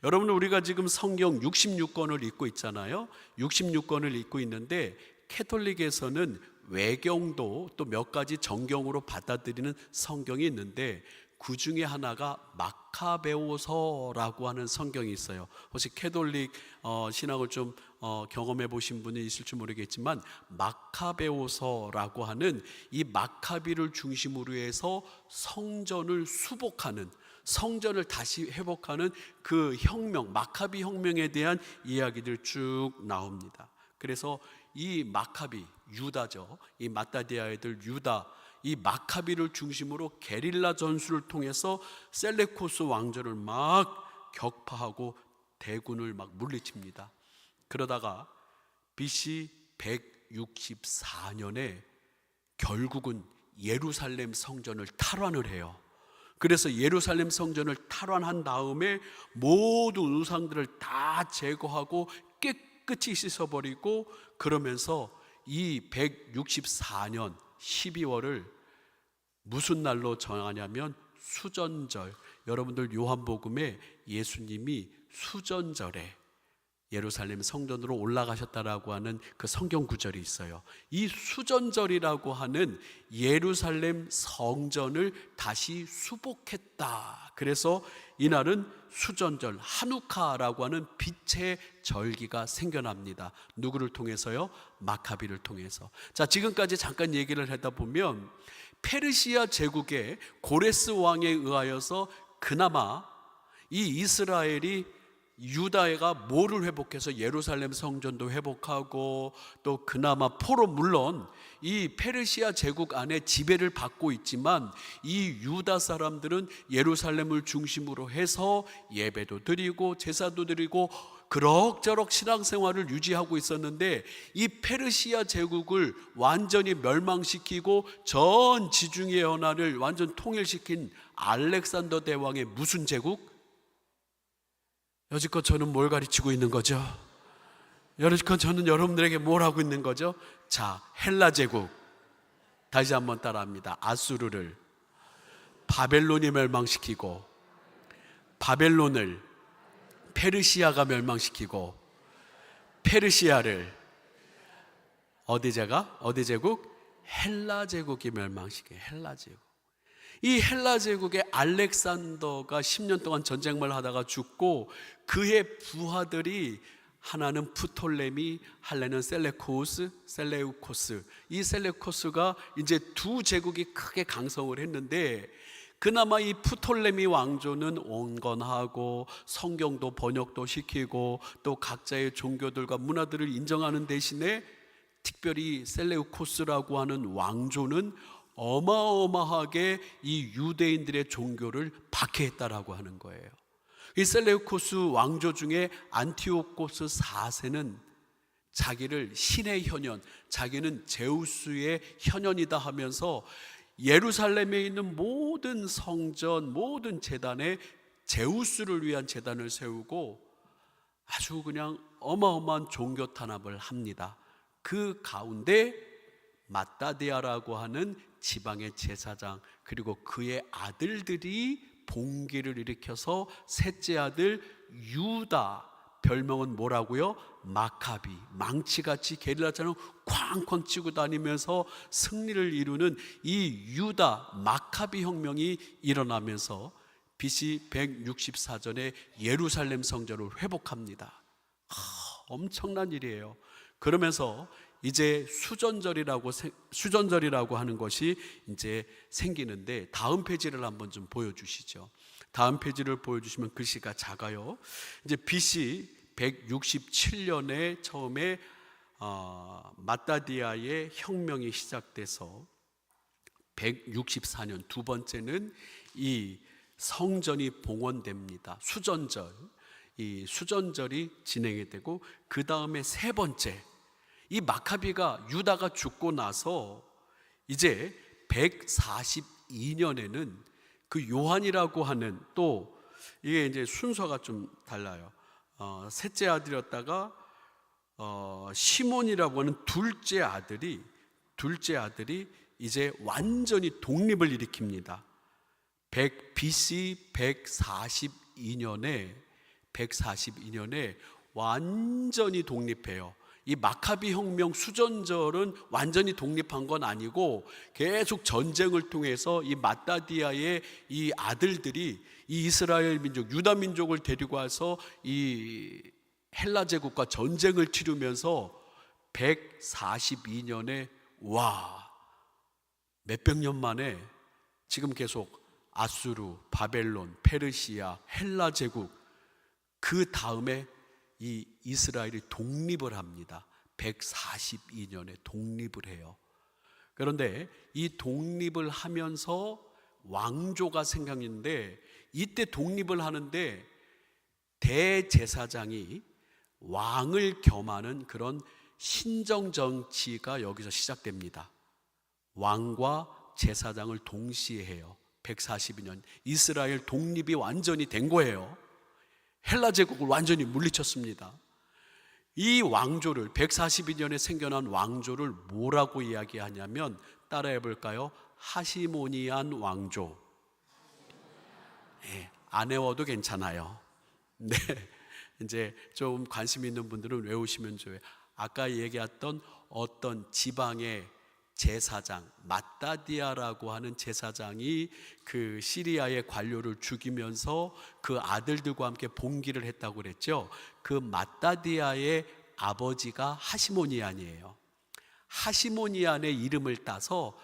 여러분, 우리가 지금 성경 66권을 읽고 있잖아요. 66권을 읽고 있는데 캐톨릭에서는 외경도 또 몇 가지 정경으로 받아들이는 성경이 있는데 그 중에 하나가 마카베오서라고 하는 성경이 있어요. 혹시 캐톨릭 신학을 좀 경험해 보신 분이 있을지 모르겠지만 마카베오서라고 하는 이 마카비를 중심으로 해서 성전을 수복하는, 성전을 다시 회복하는 그 혁명, 마카비 혁명에 대한 이야기들 쭉 나옵니다. 그래서 이 마카비, 유다죠. 이 마따디아 애들 유다, 이 마카비를 중심으로 게릴라 전술을 통해서 셀레코스 왕조를 막 격파하고 대군을 막 물리칩니다. 그러다가 BC 164년에 결국은 예루살렘 성전을 탈환을 해요. 그래서 예루살렘 성전을 탈환한 다음에 모든 우상들을 다 제거하고 깨끗이 씻어버리고, 그러면서 이 164년 12월을 무슨 날로 정하냐면 수전절. 여러분들 요한복음에 예수님이 수전절에 예루살렘 성전으로 올라가셨다라고 하는 그 성경 구절이 있어요. 이 수전절이라고 하는 예루살렘 성전을 다시 수복했다. 그래서 이날은 수전절, 하누카라고 하는 빛의 절기가 생겨납니다. 누구를 통해서요? 마카비를 통해서. 자, 지금까지 잠깐 얘기를 하다 보면 페르시아 제국의 고레스 왕에 의하여서 그나마 이 이스라엘이, 유다가 뭐를 회복해서 예루살렘 성전도 회복하고 또 그나마 포로, 물론 이 페르시아 제국 안에 지배를 받고 있지만 이 유다 사람들은 예루살렘을 중심으로 해서 예배도 드리고 제사도 드리고 그럭저럭 신앙생활을 유지하고 있었는데, 이 페르시아 제국을 완전히 멸망시키고 전 지중해 연안을 완전 통일시킨 알렉산더 대왕의 무슨 제국? 여지껏 저는 뭘 가르치고 있는 거죠? 여러분, 저는 여러분들에게 뭘 하고 있는 거죠? 자, 헬라 제국 다시 한번 따라합니다. 아수르를 바벨론이 멸망시키고, 바벨론을 페르시아가 멸망시키고, 페르시아를 어디 제국? 헬라 제국이 멸망시켜요. 헬라 제국. 이 헬라 제국의 알렉산더가 10년 동안 전쟁을 하다가 죽고, 그의 부하들이 하나는 프톨레미, 할래는 셀레우코스. 이 셀레우코스가 이제 두 제국이 크게 강성을 했는데, 그나마 이 프톨레미 왕조는 온건하고 성경도 번역도 시키고 또 각자의 종교들과 문화들을 인정하는 대신에, 특별히 셀레우코스라고 하는 왕조는 어마어마하게 이 유대인들의 종교를 박해했다라고 하는 거예요. 이 셀레우코스 왕조 중에 안티오코스 4세는 자기를 신의 현현, 자기는 제우스의 현현이다 하면서 예루살렘에 있는 모든 성전, 모든 제단에 제우스를 위한 제단을 세우고 아주 그냥 어마어마한 종교 탄압을 합니다. 그 가운데 마따디아라고 하는 지방의 제사장, 그리고 그의 아들들이 봉기를 일으켜서 셋째 아들 유다, 별명은 뭐라고요? 마카비, 망치같이 게릴라처럼 쾅쾅 치고 다니면서 승리를 이루는 이 유다 마카비 혁명이 일어나면서 BC 164년에 예루살렘 성전을 회복합니다. 엄청난 일이에요. 그러면서 이제 수전절이라고 하는 것이 이제 생기는데, 다음 페이지를 한번 좀 보여주시죠. 다음 페이지를 보여주시면 글씨가 작아요. 이제 BC 167년에 처음에 마따디아의 혁명이 시작돼서 164년 두 번째는 이 성전이 봉헌됩니다. 수전절, 이 수전절이 진행이 되고, 그 다음에 세 번째, 이 마카비가 유다가 죽고 나서 이제 142년에는 그 요한이라고 하는, 또 이게 이제 순서가 좀 달라요. 셋째 아들이었다가 시몬이라고 하는 둘째 아들이 이제 완전히 독립을 일으킵니다. BC 142년에 완전히 독립해요. 이 마카비 혁명 수전절은 완전히 독립한 건 아니고 계속 전쟁을 통해서 이 마따디아의 이 아들들이 이 이스라엘 민족, 유다 민족을 데리고 와서 이 헬라 제국과 전쟁을 치르면서 142년에 몇백 년 만에 지금 계속 아수르, 바벨론, 페르시아, 헬라 제국, 그 다음에 이 이스라엘이 독립을 합니다. 142년에 독립을 해요. 그런데 이 독립을 하면서 왕조가 생겼는데, 이때 독립을 하는데 대제사장이 왕을 겸하는 그런 신정 정치가 여기서 시작됩니다. 왕과 제사장을 동시에 해요. 142년 이스라엘 독립이 완전히 된 거예요. 헬라 제국을 완전히 물리쳤습니다. 이 왕조를, 142년에 생겨난 왕조를 뭐라고 이야기하냐면, 따라해 볼까요? 하시모니안 왕조. 네, 안 외워도 괜찮아요. 네, 이제 좀 관심 있는 분들은 외우시면 좋아요. 아까 얘기했던 어떤 지방의 제사장, 마따디아라고 하는 제사장이 그 시리아의 관료를 죽이면서 그 아들들과 함께 봉기를 했다고 그랬죠. 그 마따디아의 아버지가 하시모니안이에요. 하시모니안의 이름을 따서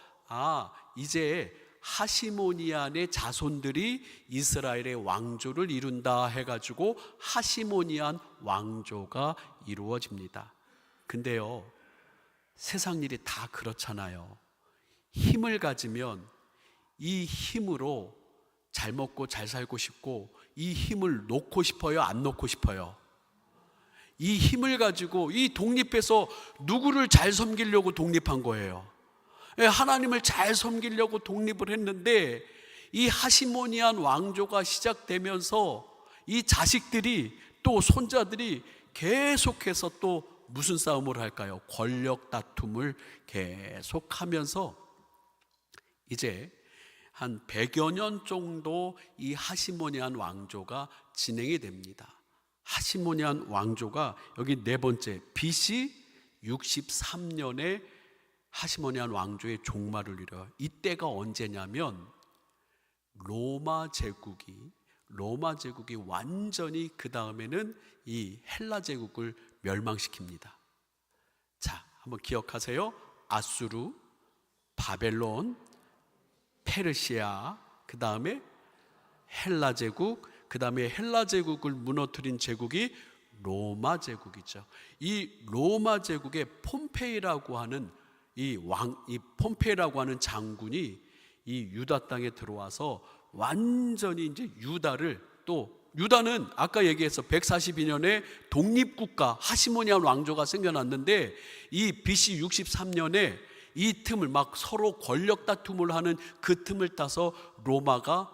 이제 하시모니안의 자손들이 이스라엘의 왕조를 이룬다 해가지고 하시모니안 왕조가 이루어집니다. 근데요, 세상 일이 다 그렇잖아요. 힘을 가지면 이 힘으로 잘 먹고 잘 살고 싶고, 이 힘을 놓고 싶어요, 안 놓고 싶어요? 이 힘을 가지고 이 독립해서 누구를 잘 섬기려고 독립한 거예요? 하나님을 잘 섬기려고 독립을 했는데, 이 하시모니안 왕조가 시작되면서 이 자식들이, 또 손자들이 계속해서 또 무슨 싸움을 할까요? 권력 다툼을 계속하면서 이제 한 100여 년 정도 이 하시모니안 왕조가 진행이 됩니다. 하시모니안 왕조가 여기 네 번째 BC 63년에 하시모니안 왕조의 종말을 이뤄요. 이때가 언제냐면 로마 제국이 완전히 그 다음에는 이 헬라 제국을 멸망시킵니다. 자, 한번 기억하세요. 아수르, 바벨론, 페르시아, 그 다음에 헬라 제국, 그 다음에 헬라 제국을 무너뜨린 제국이 로마 제국이죠. 이 로마 제국의 폼페이라고 하는 이 폼페이라고 하는 장군이 이 유다 땅에 들어와서 완전히 이제 유다는 아까 얘기해서 142년에 독립국가 하시모니안 왕조가 생겨났는데 이 BC 63년에 이 틈을 막 서로 권력 다툼을 하는 그 틈을 따서 로마가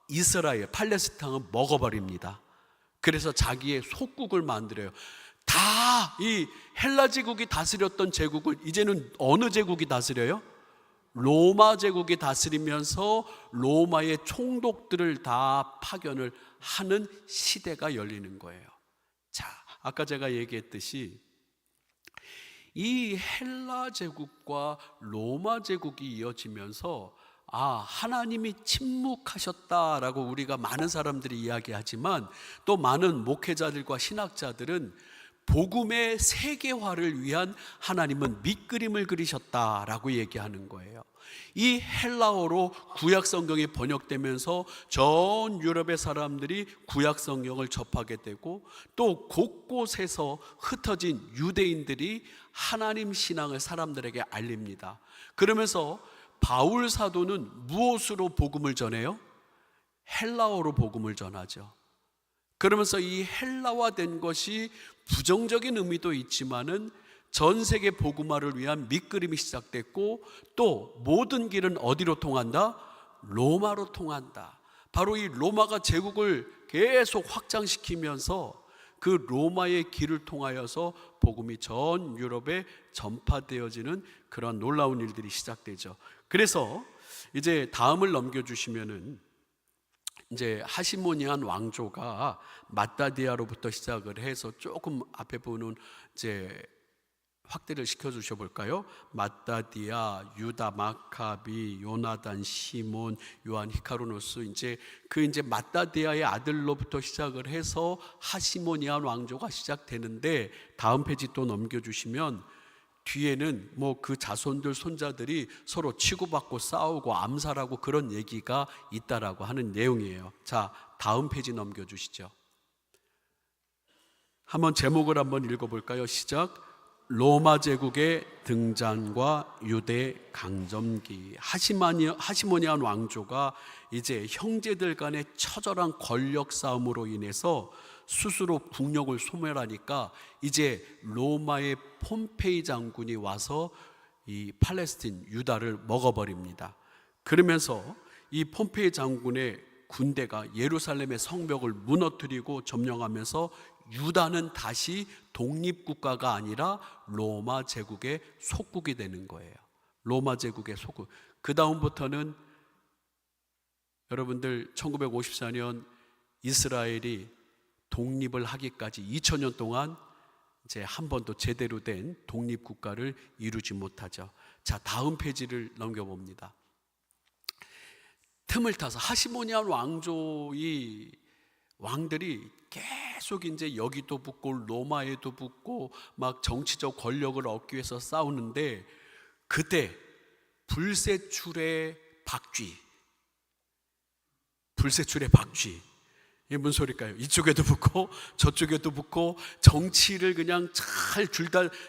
이스라엘, 팔레스타인을 먹어버립니다. 그래서 자기의 속국을 만들어요. 다 이 헬라 제국이 다스렸던 제국을 이제는 어느 제국이 다스려요? 로마 제국이 다스리면서 로마의 총독들을 다 파견을 하는 시대가 열리는 거예요. 자, 아까 제가 얘기했듯이 이 헬라 제국과 로마 제국이 이어지면서 하나님이 침묵하셨다라고 우리가 많은 사람들이 이야기하지만 또 많은 목회자들과 신학자들은 복음의 세계화를 위한 하나님은 밑그림을 그리셨다라고 얘기하는 거예요. 이 헬라어로 구약 성경이 번역되면서 전 유럽의 사람들이 구약 성경을 접하게 되고 또 곳곳에서 흩어진 유대인들이 하나님 신앙을 사람들에게 알립니다. 그러면서 바울 사도는 무엇으로 복음을 전해요? 헬라어로 복음을 전하죠. 그러면서 이 헬라화된 것이 부정적인 의미도 있지만은 전 세계 복음화를 위한 밑그림이 시작됐고 또 모든 길은 어디로 통한다? 로마로 통한다. 바로 이 로마가 제국을 계속 확장시키면서 그 로마의 길을 통하여서 복음이 전 유럽에 전파되어지는 그런 놀라운 일들이 시작되죠. 그래서 이제 다음을 넘겨주시면은 이제 하시모니안 왕조가 마따디아로부터 시작을 해서 조금 앞에 보는 이제 확대를 시켜주셔 볼까요? 마따디아, 유다 마카비, 요나단, 시몬, 요한 히카르노스 이제 마따디아의 아들로부터 시작을 해서 하시모니안 왕조가 시작되는데 다음 페이지 또 넘겨주시면 뒤에는 뭐 그 자손들 손자들이 서로 치고받고 싸우고 암살하고 그런 얘기가 있다라고 하는 내용이에요. 자, 다음 페이지 넘겨주시죠. 한번 제목을 한번 읽어볼까요? 시작. 로마 제국의 등장과 유대 강점기. 하시모니안 왕조가 이제 형제들 간의 처절한 권력 싸움으로 인해서 스스로 국력을 소멸하니까 이제 로마의 폼페이 장군이 와서 이 팔레스틴 유다를 먹어버립니다. 그러면서 이 폼페이 장군의 군대가 예루살렘의 성벽을 무너뜨리고 점령하면서 유다는 다시 독립국가가 아니라 로마 제국의 속국이 되는 거예요. 로마 제국의 속국. 그 다음부터는 여러분들 1954년 이스라엘이 독립을 하기까지 2000년 동안 이제 한 번도 제대로 된 독립국가를 이루지 못하죠. 자, 다음 페이지를 넘겨봅니다. 틈을 타서 하시모니안 왕들이 계속 이제 여기도 붙고 로마에도 붙고 막 정치적 권력을 얻기 위해서 싸우는데 그때 불세출의 박쥐. 이게 무슨 소리일까요? 이쪽에도 붙고 저쪽에도 붙고 정치를 그냥 잘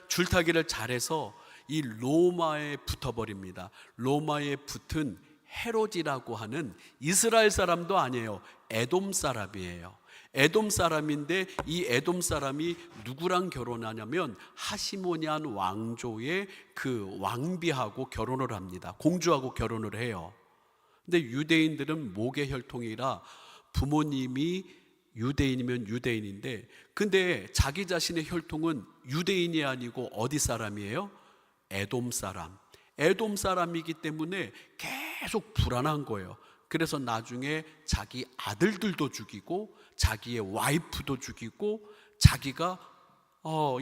줄타기를 잘해서 이 로마에 붙어버립니다. 로마에 붙은 헤롯이라고 하는 이스라엘 사람도 아니에요. 에돔 사람이에요. 에돔 사람인데 이 에돔 사람이 누구랑 결혼하냐면 하시모니안 왕조의 그 왕비하고 결혼을 합니다. 공주하고 결혼을 해요. 근데 유대인들은 목의 혈통이라 부모님이 유대인이면 유대인인데, 근데 자기 자신의 혈통은 유대인이 아니고 어디 사람이에요? 에돔 사람. 에돔 사람이기 때문에 계속 불안한 거예요. 그래서 나중에 자기 아들들도 죽이고 자기의 와이프도 죽이고, 자기가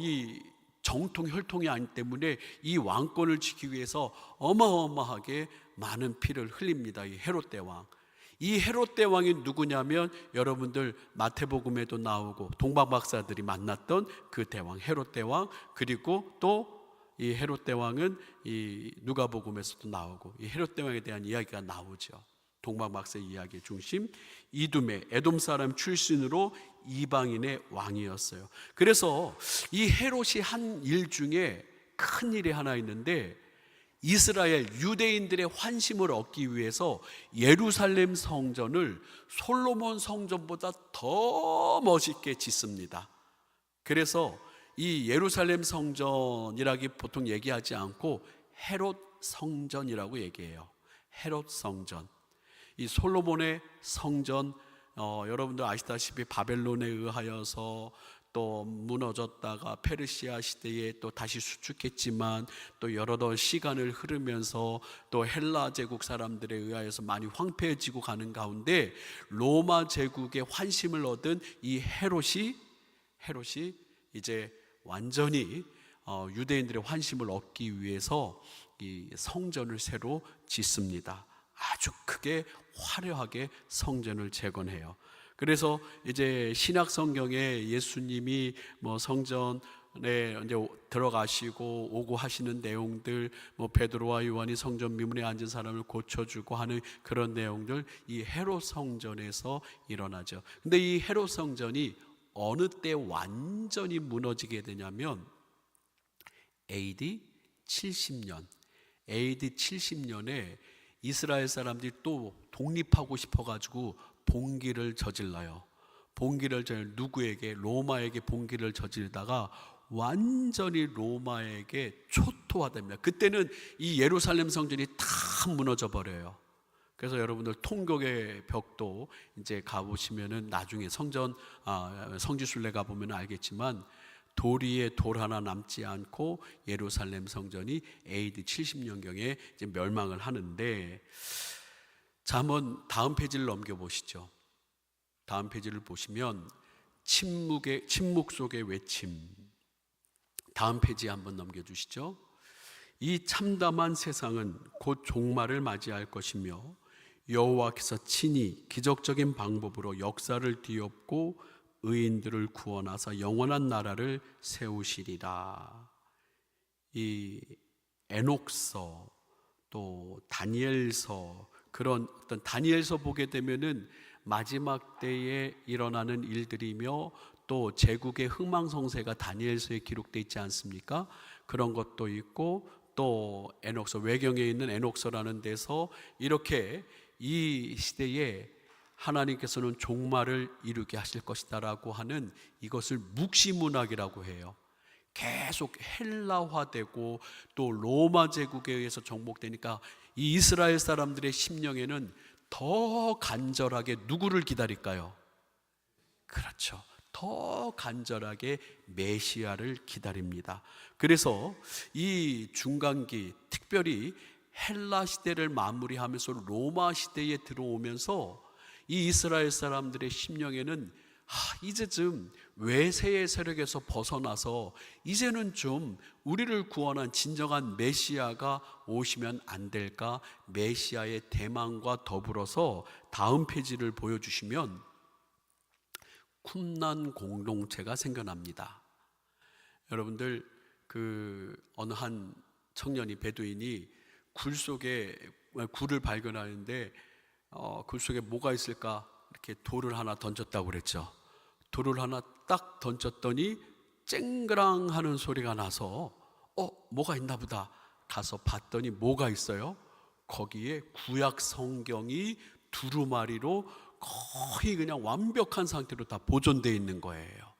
이 정통 혈통이 아니기 때문에 이 왕권을 지키기 위해서 어마어마하게 많은 피를 흘립니다. 이 헤롯 대왕. 이 헤롯 대왕이 누구냐면 여러분들 마태복음에도 나오고 동방 박사들이 만났던 그 대왕 헤롯 대왕, 그리고 또 이 헤롯 대왕은 이 누가복음에서도 나오고 이 헤롯 대왕에 대한 이야기가 나오죠. 동방 박사의 이야기의 중심, 이두메 에돔 사람 출신으로 이방인의 왕이었어요. 그래서 이 헤롯이 한 일 중에 큰 일이 하나 있는데, 이스라엘 유대인들의 환심을 얻기 위해서 예루살렘 성전을 솔로몬 성전보다 더 멋있게 짓습니다. 그래서 이 예루살렘 성전이라기 보통 얘기하지 않고 헤롯 성전이라고 얘기해요. 헤롯 성전. 이 솔로몬의 성전, 여러분들 아시다시피 바벨론에 의하여서 또 무너졌다가 페르시아 시대에 또 다시 수축했지만, 또 여러 더 시간을 흐르면서 또 헬라 제국 사람들에 의하여서 많이 황폐해지고 가는 가운데 로마 제국의 환심을 얻은 이 헤롯이 이제 완전히 유대인들의 환심을 얻기 위해서 이 성전을 새로 짓습니다. 아주 크게 화려하게 성전을 재건해요. 그래서 이제 신약 성경에 예수님이 뭐 성전에 이제 들어가시고 오고 하시는 내용들, 뭐 베드로와 요한이 성전 미문에 앉은 사람을 고쳐주고 하는 그런 내용들, 이 헤롯 성전에서 일어나죠. 근데 이 헤롯 성전이 어느 때 완전히 무너지게 되냐면 AD 70년 AD 70년에 이스라엘 사람들이 또 독립하고 싶어가지고 봉기를 저질러요. 누구에게? 로마에게 봉기를 저질다가 완전히 로마에게 초토화됩니다. 그때는 이 예루살렘 성전이 다 무너져 버려요. 그래서 여러분들 통곡의 벽도 이제 가보시면은 나중에 성지순례 가보면 알겠지만 돌 위에 돌 하나 남지 않고 예루살렘 성전이 AD 70년경에 이제 멸망을 하는데, 자, 한번 다음 페이지를 넘겨보시죠. 다음 페이지를 보시면 침묵 속의 외침. 다음 페이지 한번 넘겨주시죠. 이 참담한 세상은 곧 종말을 맞이할 것이며 여호와께서 친히 기적적인 방법으로 역사를 뒤엎고 의인들을 구원하사 영원한 나라를 세우시리라. 이 에녹서 또 다니엘서, 그런 어떤 다니엘서 보게 되면은 마지막 때에 일어나는 일들이며 또 제국의 흥망성쇠가 다니엘서에 기록되어 있지 않습니까? 그런 것도 있고, 또 에녹서, 외경에 있는 에녹서라는 데서 이렇게 이 시대에 하나님께서는 종말을 이루게 하실 것이다 라고 하는, 이것을 묵시문학이라고 해요. 계속 헬라화되고 또 로마 제국에 의해서 정복되니까 이 이스라엘 사람들의 심령에는 더 간절하게 누구를 기다릴까요? 그렇죠. 더 간절하게 메시아를 기다립니다. 그래서 이 중간기, 특별히 헬라 시대를 마무리하면서 로마 시대에 들어오면서 이 이스라엘 사람들의 심령에는 이제쯤 외세의 세력에서 벗어나서 이제는 좀 우리를 구원한 진정한 메시아가 오시면 안 될까? 메시아의 대망과 더불어서 다음 페이지를 보여주시면 쿰난 공동체가 생겨납니다. 여러분들, 어느 한 청년이, 베두인이 굴을 발견하는데 굴 속에 뭐가 있을까? 이렇게 돌을 하나 던졌다고 그랬죠. 돌을 하나 딱 던졌더니 쨍그랑 하는 소리가 나서 뭐가 있나 보다 가서 봤더니 뭐가 있어요? 거기에 구약 성경이 두루마리로 거의 그냥 완벽한 상태로 다 보존되어 있는 거예요.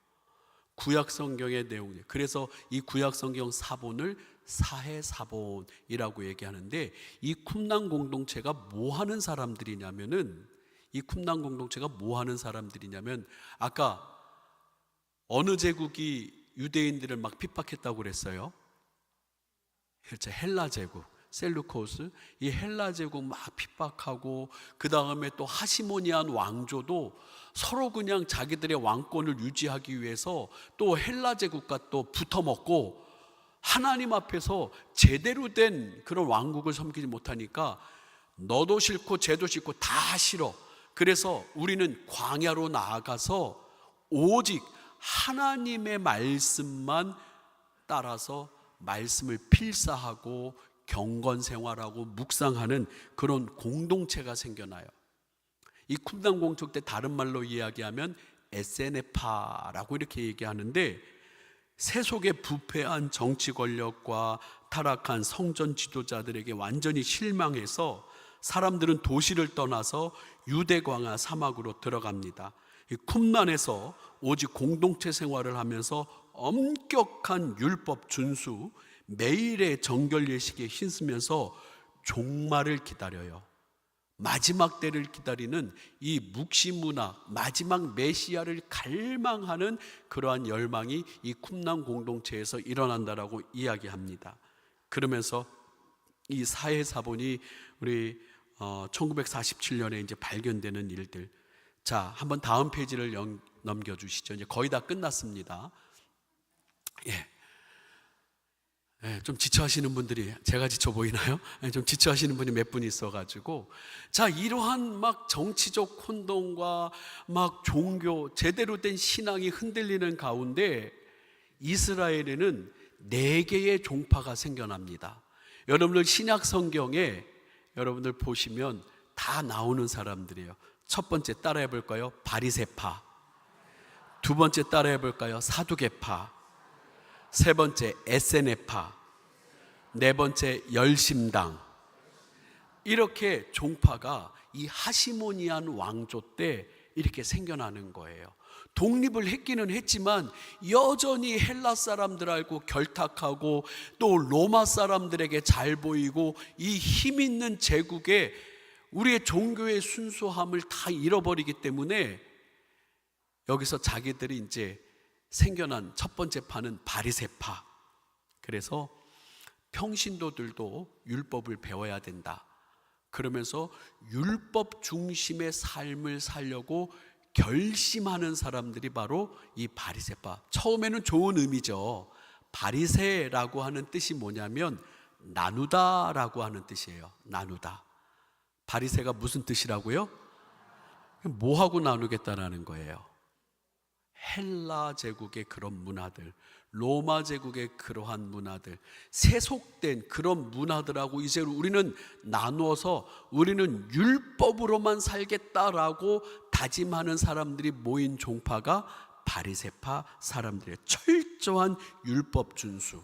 구약 성경의 내용이. 그래서 이 구약 성경 사본을 사해사본이라고 얘기하는데, 이 쿰난 공동체가 뭐 하는 사람들이냐면은 이 쿰란 공동체가 뭐 하는 사람들이냐면, 아까 어느 제국이 유대인들을 막 핍박했다고 그랬어요? 그렇죠. 헬라 제국, 셀루코스. 이 헬라 제국 막 핍박하고, 그 다음에 또 하시모니안 왕조도 서로 그냥 자기들의 왕권을 유지하기 위해서 또 헬라 제국과 또 붙어먹고, 하나님 앞에서 제대로 된 그런 왕국을 섬기지 못하니까 너도 싫고 쟤도 싫고 다 싫어. 그래서 우리는 광야로 나아가서 오직 하나님의 말씀만 따라서 말씀을 필사하고 경건 생활하고 묵상하는 그런 공동체가 생겨나요. 이 쿰란 공동 때 다른 말로 이야기하면 에세네파라고 이렇게 얘기하는데, 세속의 부패한 정치 권력과 타락한 성전 지도자들에게 완전히 실망해서 사람들은 도시를 떠나서 유대 광야 사막으로 들어갑니다. 이 쿰란에서 오직 공동체 생활을 하면서 엄격한 율법 준수, 매일의 정결 예식에 힘쓰면서 종말을 기다려요. 마지막 때를 기다리는 이 묵시문화, 마지막 메시아를 갈망하는 그러한 열망이 이 쿰란 공동체에서 일어난다라고 이야기합니다. 그러면서 이 사회사본이 우리 1947년에 이제 발견되는 일들. 자, 한번 다음 페이지를 넘겨주시죠. 이제 거의 다 끝났습니다. 좀 지쳐하시는 분들이, 제가 지쳐 보이나요? 좀 지쳐하시는 분이 몇 분 있어가지고, 자, 이러한 막 정치적 혼동과 막 종교, 제대로 된 신앙이 흔들리는 가운데 이스라엘에는 4개의 종파가 생겨납니다. 여러분들 신약 성경에 여러분들 보시면 다 나오는 사람들이에요. 첫 번째 따라해 볼까요? 바리새파. 두 번째 따라해 볼까요? 사두개파. 세 번째 에세네파. 네 번째 열심당. 이렇게 종파가 이 하시모니안 왕조 때 이렇게 생겨나는 거예요. 독립을 했기는 했지만 여전히 헬라 사람들하고 결탁하고 또 로마 사람들에게 잘 보이고, 이 힘 있는 제국에 우리의 종교의 순수함을 다 잃어버리기 때문에 여기서 자기들이 이제 생겨난 첫 번째 파는 바리새파. 그래서 평신도들도 율법을 배워야 된다. 그러면서 율법 중심의 삶을 살려고 결심하는 사람들이 바로 이 바리새파. 처음에는 좋은 의미죠. 바리새라고 하는 뜻이 뭐냐면 나누다라고 하는 뜻이에요. 나누다. 바리새가 무슨 뜻이라고요? 뭐하고 나누겠다라는 거예요. 헬라 제국의 그런 문화들, 로마 제국의 그러한 문화들, 세속된 그런 문화들하고 이제 우리는 나누어서 우리는 율법으로만 살겠다라고 다짐하는 사람들이 모인 종파가 바리새파 사람들의 철저한 율법 준수.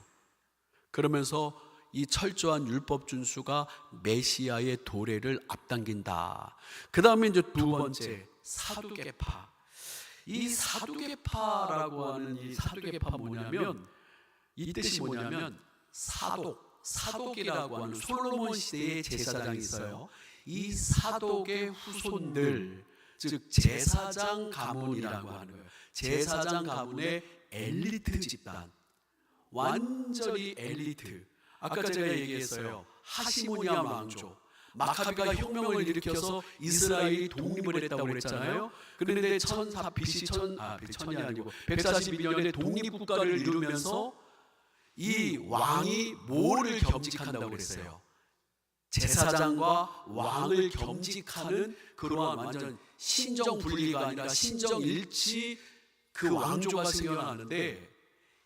그러면서 이 철저한 율법 준수가 메시아의 도래를 앞당긴다. 그 다음에 이제 두 번째 사두개파. 이 사두개파라고 하는 이 사두개파 뭐냐면, 이 뜻이 뭐냐면 사독이라고 하는 솔로몬 시대의 제사장이 있어요. 이 사독의 후손들, 즉 제사장 가문이라고 하는 거예요. 제사장 가문의 엘리트 집단, 완전히 엘리트. 아까 제가 얘기했어요. 하시모니안 왕조, 마카비가 혁명을 일으켜서 이스라엘이 독립을 했다고 그랬잖아요. 그런데 BC 1000이 아니고 142년에 독립국가를 이루면서 이 왕이 뭐를 겸직한다고 그랬어요? 제사장과 왕을 겸직하는 그러한 완전 신정 분리가 아니라 신정 일치 그 왕조가 생겨나는데,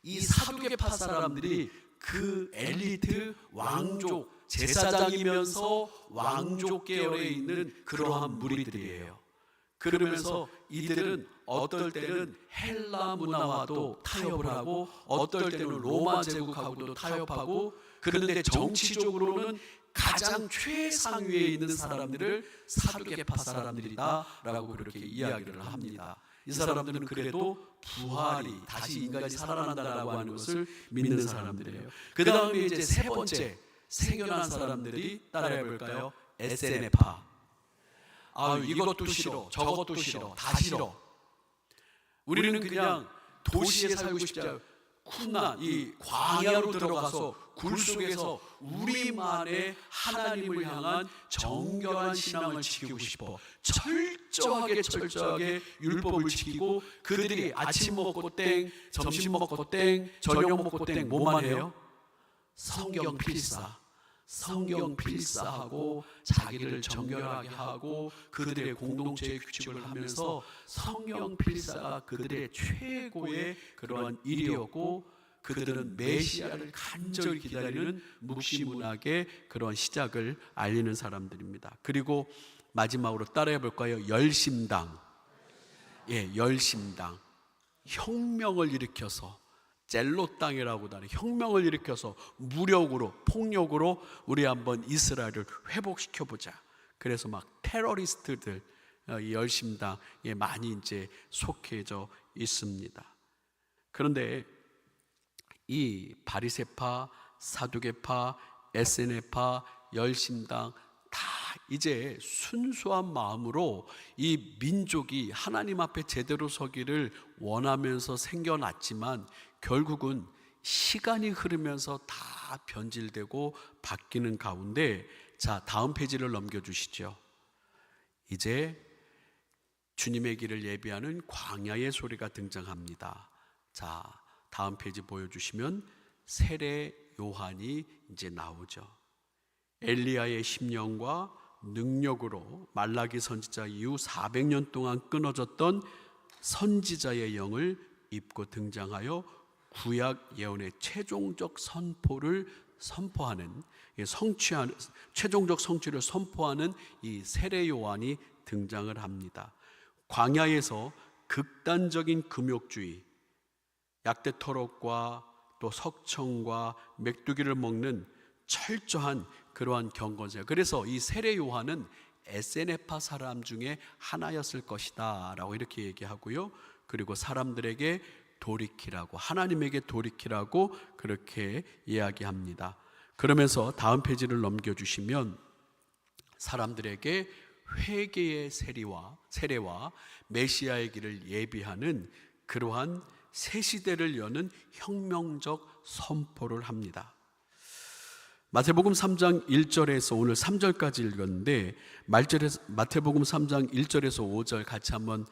이 사두개파 사람들이 그 엘리트 왕족, 제사장이면서 왕족 계열에 있는 그러한 무리들이에요. 그러면서 이들은 어떨 때는 헬라 문화와도 타협을 하고 어떨 때는 로마 제국하고도 타협하고, 그런데 정치적으로는 가장 최상위에 있는 사람들을 사두개파 사람들이다라고 그렇게 이야기를 합니다. 이 사람들은 그래도 부활이, 다시 인간이 살아난다라고 하는 것을 믿는 사람들이에요. 그 다음에 이제 세 번째 생겨난 사람들이 따라해 볼까요? 에세네파. 이것도 싫어, 저것도 싫어, 다 싫어. 우리는 그냥 도시에 살고 싶지 않아요. 쿵난 이 광야로 들어가서 굴 속에서 우리만의 하나님을 향한 정결한 신앙을 지키고 싶어. 철저하게 율법을 지키고, 그들이 아침 먹고 땡, 점심 먹고 땡, 저녁 먹고 땡, 뭐만 해요? 성경 필사하고 자기를 정결하게 하고 그들의 공동체의 규칙을 하면서 성경 필사가 그들의 최고의 그러한 일이었고, 그들은 메시아를 간절히 기다리는 묵시문학의 그런 시작을 알리는 사람들입니다. 그리고 마지막으로 따라해 볼까요? 열심당. 열심당. 혁명을 일으켜서, 젤로 땅이라고도 하는 혁명을 일으켜서 무력으로, 폭력으로 우리 한번 이스라엘을 회복시켜 보자. 그래서 막 테러리스트들, 이 열심당에 많이 이제 속해져 있습니다. 그런데 이 바리새파, 사두개파, 에세네파, 열심당 다 이제 순수한 마음으로 이 민족이 하나님 앞에 제대로 서기를 원하면서 생겨났지만, 결국은 시간이 흐르면서 다 변질되고 바뀌는 가운데, 자, 다음 페이지를 넘겨주시죠. 이제 주님의 길을 예비하는 광야의 소리가 등장합니다. 자, 다음 페이지 보여주시면 세례 요한이 이제 나오죠. 엘리야의 심령과 능력으로 말라기 선지자 이후 400년 동안 끊어졌던 선지자의 영을 입고 등장하여 구약 예언의 최종적 선포를 선포하는, 최종적 성취를 선포하는 이 세례 요한이 등장을 합니다. 광야에서 극단적인 금욕주의, 약대 토록과 또 석청과 메뚜기를 먹는 철저한 그러한 경건생. 그래서 이 세례 요한은 에세네파 사람 중에 하나였을 것이다 라고 이렇게 얘기하고요. 그리고 사람들에게 돌이키라고, 하나님에게 돌이키라고 그렇게 이야기합니다. 그러면서 다음 페이지를 넘겨주시면 사람들에게 회개의 세례와 메시아의 길을 예비하는 그러한 새 시대를 여는 혁명적 선포를 합니다. 마태복음 3장 1절에서 오늘 3절까지 읽었는데, 마태복음 3장 1절에서 5절 같이 한번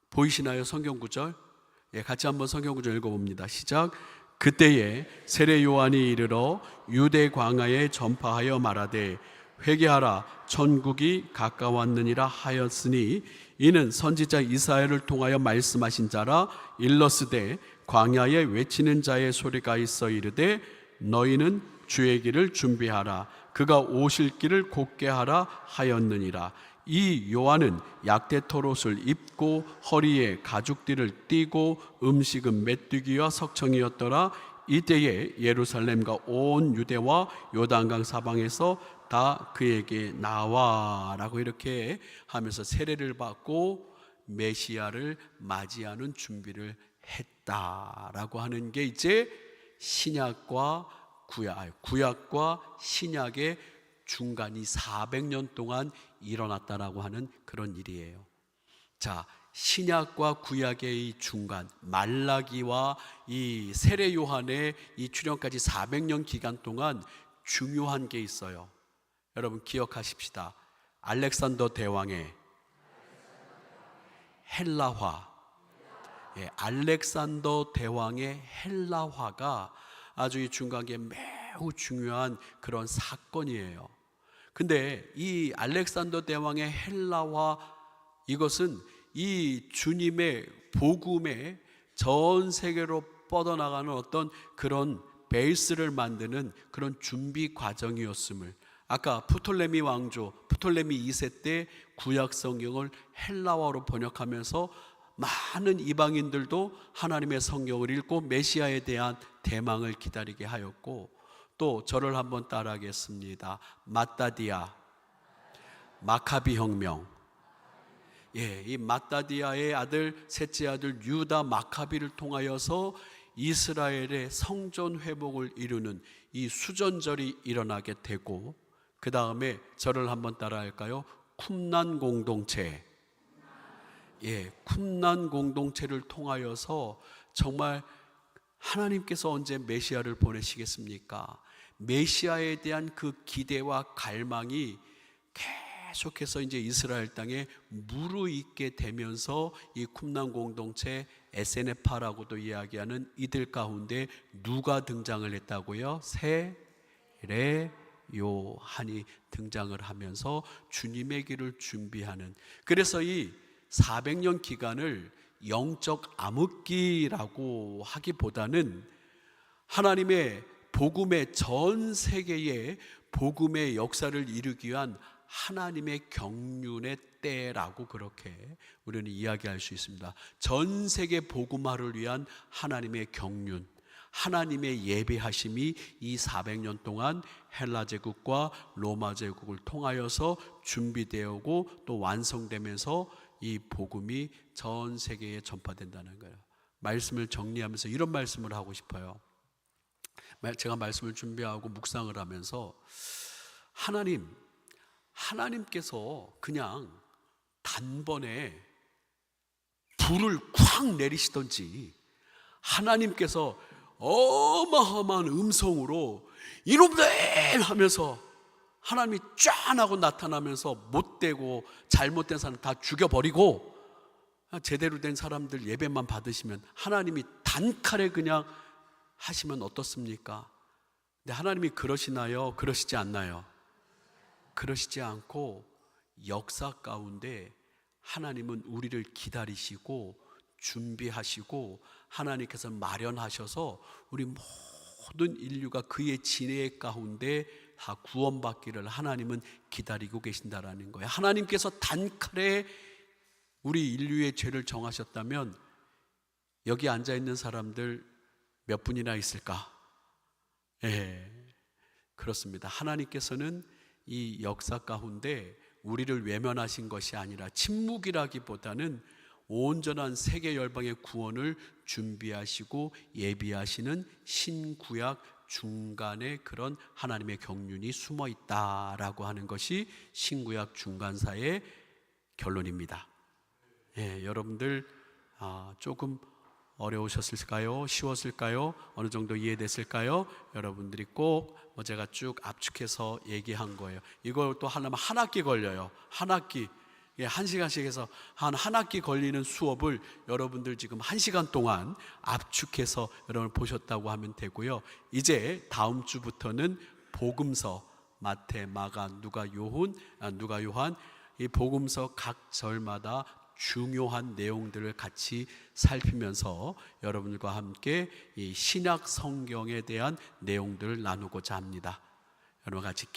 보이시나요? 성경 구절? 같이 한번 성경 구절 읽어봅니다. 시작. 그때에 세례 요한이 이르러 유대 광야에 전파하여 말하되 회개하라, 천국이 가까웠느니라 하였으니 이는 선지자 이사야를 통하여 말씀하신 자라. 일러스되 광야에 외치는 자의 소리가 있어 이르되 너희는 주의 길을 준비하라, 그가 오실 길을 곧게 하라 하였느니라. 이 요한은 약대 토롯을 입고 허리에 가죽띠를 띠고 음식은 메뚜기와 석청이었더라. 이때에 예루살렘과 온 유대와 요단강 사방에서 다 그에게 나와라고 이렇게 하면서 세례를 받고 메시아를 맞이하는 준비를 했다라고 하는 게 이제 신약과 구약과 신약의 중간이 400년 동안 일어났다라고 하는 그런 일이에요. 자, 신약과 구약의 이 중간, 말라기와 이 세례 요한의 이 출현까지 400년 기간 동안 중요한 게 있어요. 여러분 기억하십시다. 알렉산더 대왕의 헬라화, 알렉산더 대왕의 헬라화가 아주 이 중간에 매우 중요한 그런 사건이에요. 근데 이 알렉산더 대왕의 헬라화, 이것은 이 주님의 복음에 전 세계로 뻗어나가는 어떤 그런 베이스를 만드는 그런 준비 과정이었음을, 아까 프톨레미 왕조, 프톨레미 2세 때 구약 성경을 헬라어로 번역하면서 많은 이방인들도 하나님의 성경을 읽고 메시아에 대한 대망을 기다리게 하였고, 또 저를 한번 따라하겠습니다. 마따디아, 마카비 혁명. 이 마따디아의 아들, 셋째 아들 유다 마카비를 통하여서 이스라엘의 성전 회복을 이루는 이 수전절이 일어나게 되고, 그 다음에 저를 한번 따라할까요? 쿰난 공동체, 쿰난 공동체를 통하여서 정말 하나님께서 언제 메시아를 보내시겠습니까? 메시아에 대한 그 기대와 갈망이 계속해서 이제 이스라엘 땅에 무르익게 되면서 이 쿰난 공동체 에세네파라고도 이야기하는 이들 가운데 누가 등장을 했다고요? 세례요한이 등장을 하면서 주님의 길을 준비하는, 그래서 이 400년 기간을 영적 암흑기라고 하기보다는 하나님의 복음의 전 세계의 복음의 역사를 이루기 위한 하나님의 경륜의 때라고 그렇게 우리는 이야기할 수 있습니다. 전 세계 복음화를 위한 하나님의 경륜, 하나님의 예배하심이 이 400년 동안 헬라 제국과 로마 제국을 통하여서 준비되고 또 완성되면서 이 복음이 전 세계에 전파된다는 거예요. 말씀을 정리하면서 이런 말씀을 하고 싶어요. 제가 말씀을 준비하고 묵상을 하면서 하나님께서 그냥 단번에 불을 콱 내리시던지, 하나님께서 어마어마한 음성으로 이놈들 하면서 하나님이 쫙 하고 나타나면서 못되고 잘못된 사람 다 죽여버리고 제대로 된 사람들 예배만 받으시면 하나님이 단칼에 그냥 하시면 어떻습니까? 근데 하나님이 그러시나요? 그러시지 않나요? 그러시지 않고 역사 가운데 하나님은 우리를 기다리시고 준비하시고 하나님께서 마련하셔서 우리 모든 인류가 그의 진해 가운데 다 구원받기를 하나님은 기다리고 계신다라는 거예요. 하나님께서 단칼에 우리 인류의 죄를 정하셨다면 여기 앉아있는 사람들 몇 분이나 있을까? 그렇습니다. 하나님께서는 이 역사 가운데 우리를 외면하신 것이 아니라 침묵이라기보다는 온전한 세계 열방의 구원을 준비하시고 예비하시는 신구약 중간에 그런 하나님의 경륜이 숨어 있다라고 하는 것이 신구약 중간사의 결론입니다. 여러분들 조금 어려우셨을까요? 쉬웠을까요? 어느 정도 이해됐을까요? 여러분들이 꼭 제가 쭉 압축해서 얘기한 거예요. 이걸 또 하려면 한 학기 걸려요. 한 학기. 1시간씩 해서 한 학기 걸리는 수업을 여러분들 지금 1시간 동안 압축해서 여러분 보셨다고 하면 되고요. 이제 다음 주부터는 복음서, 마태, 마가, 누가, 요한 이 복음서 각 절마다 중요한 내용들을 같이 살피면서 여러분들과 함께 이 신약 성경에 대한 내용들을 나누고자 합니다. 여러분 같이 기도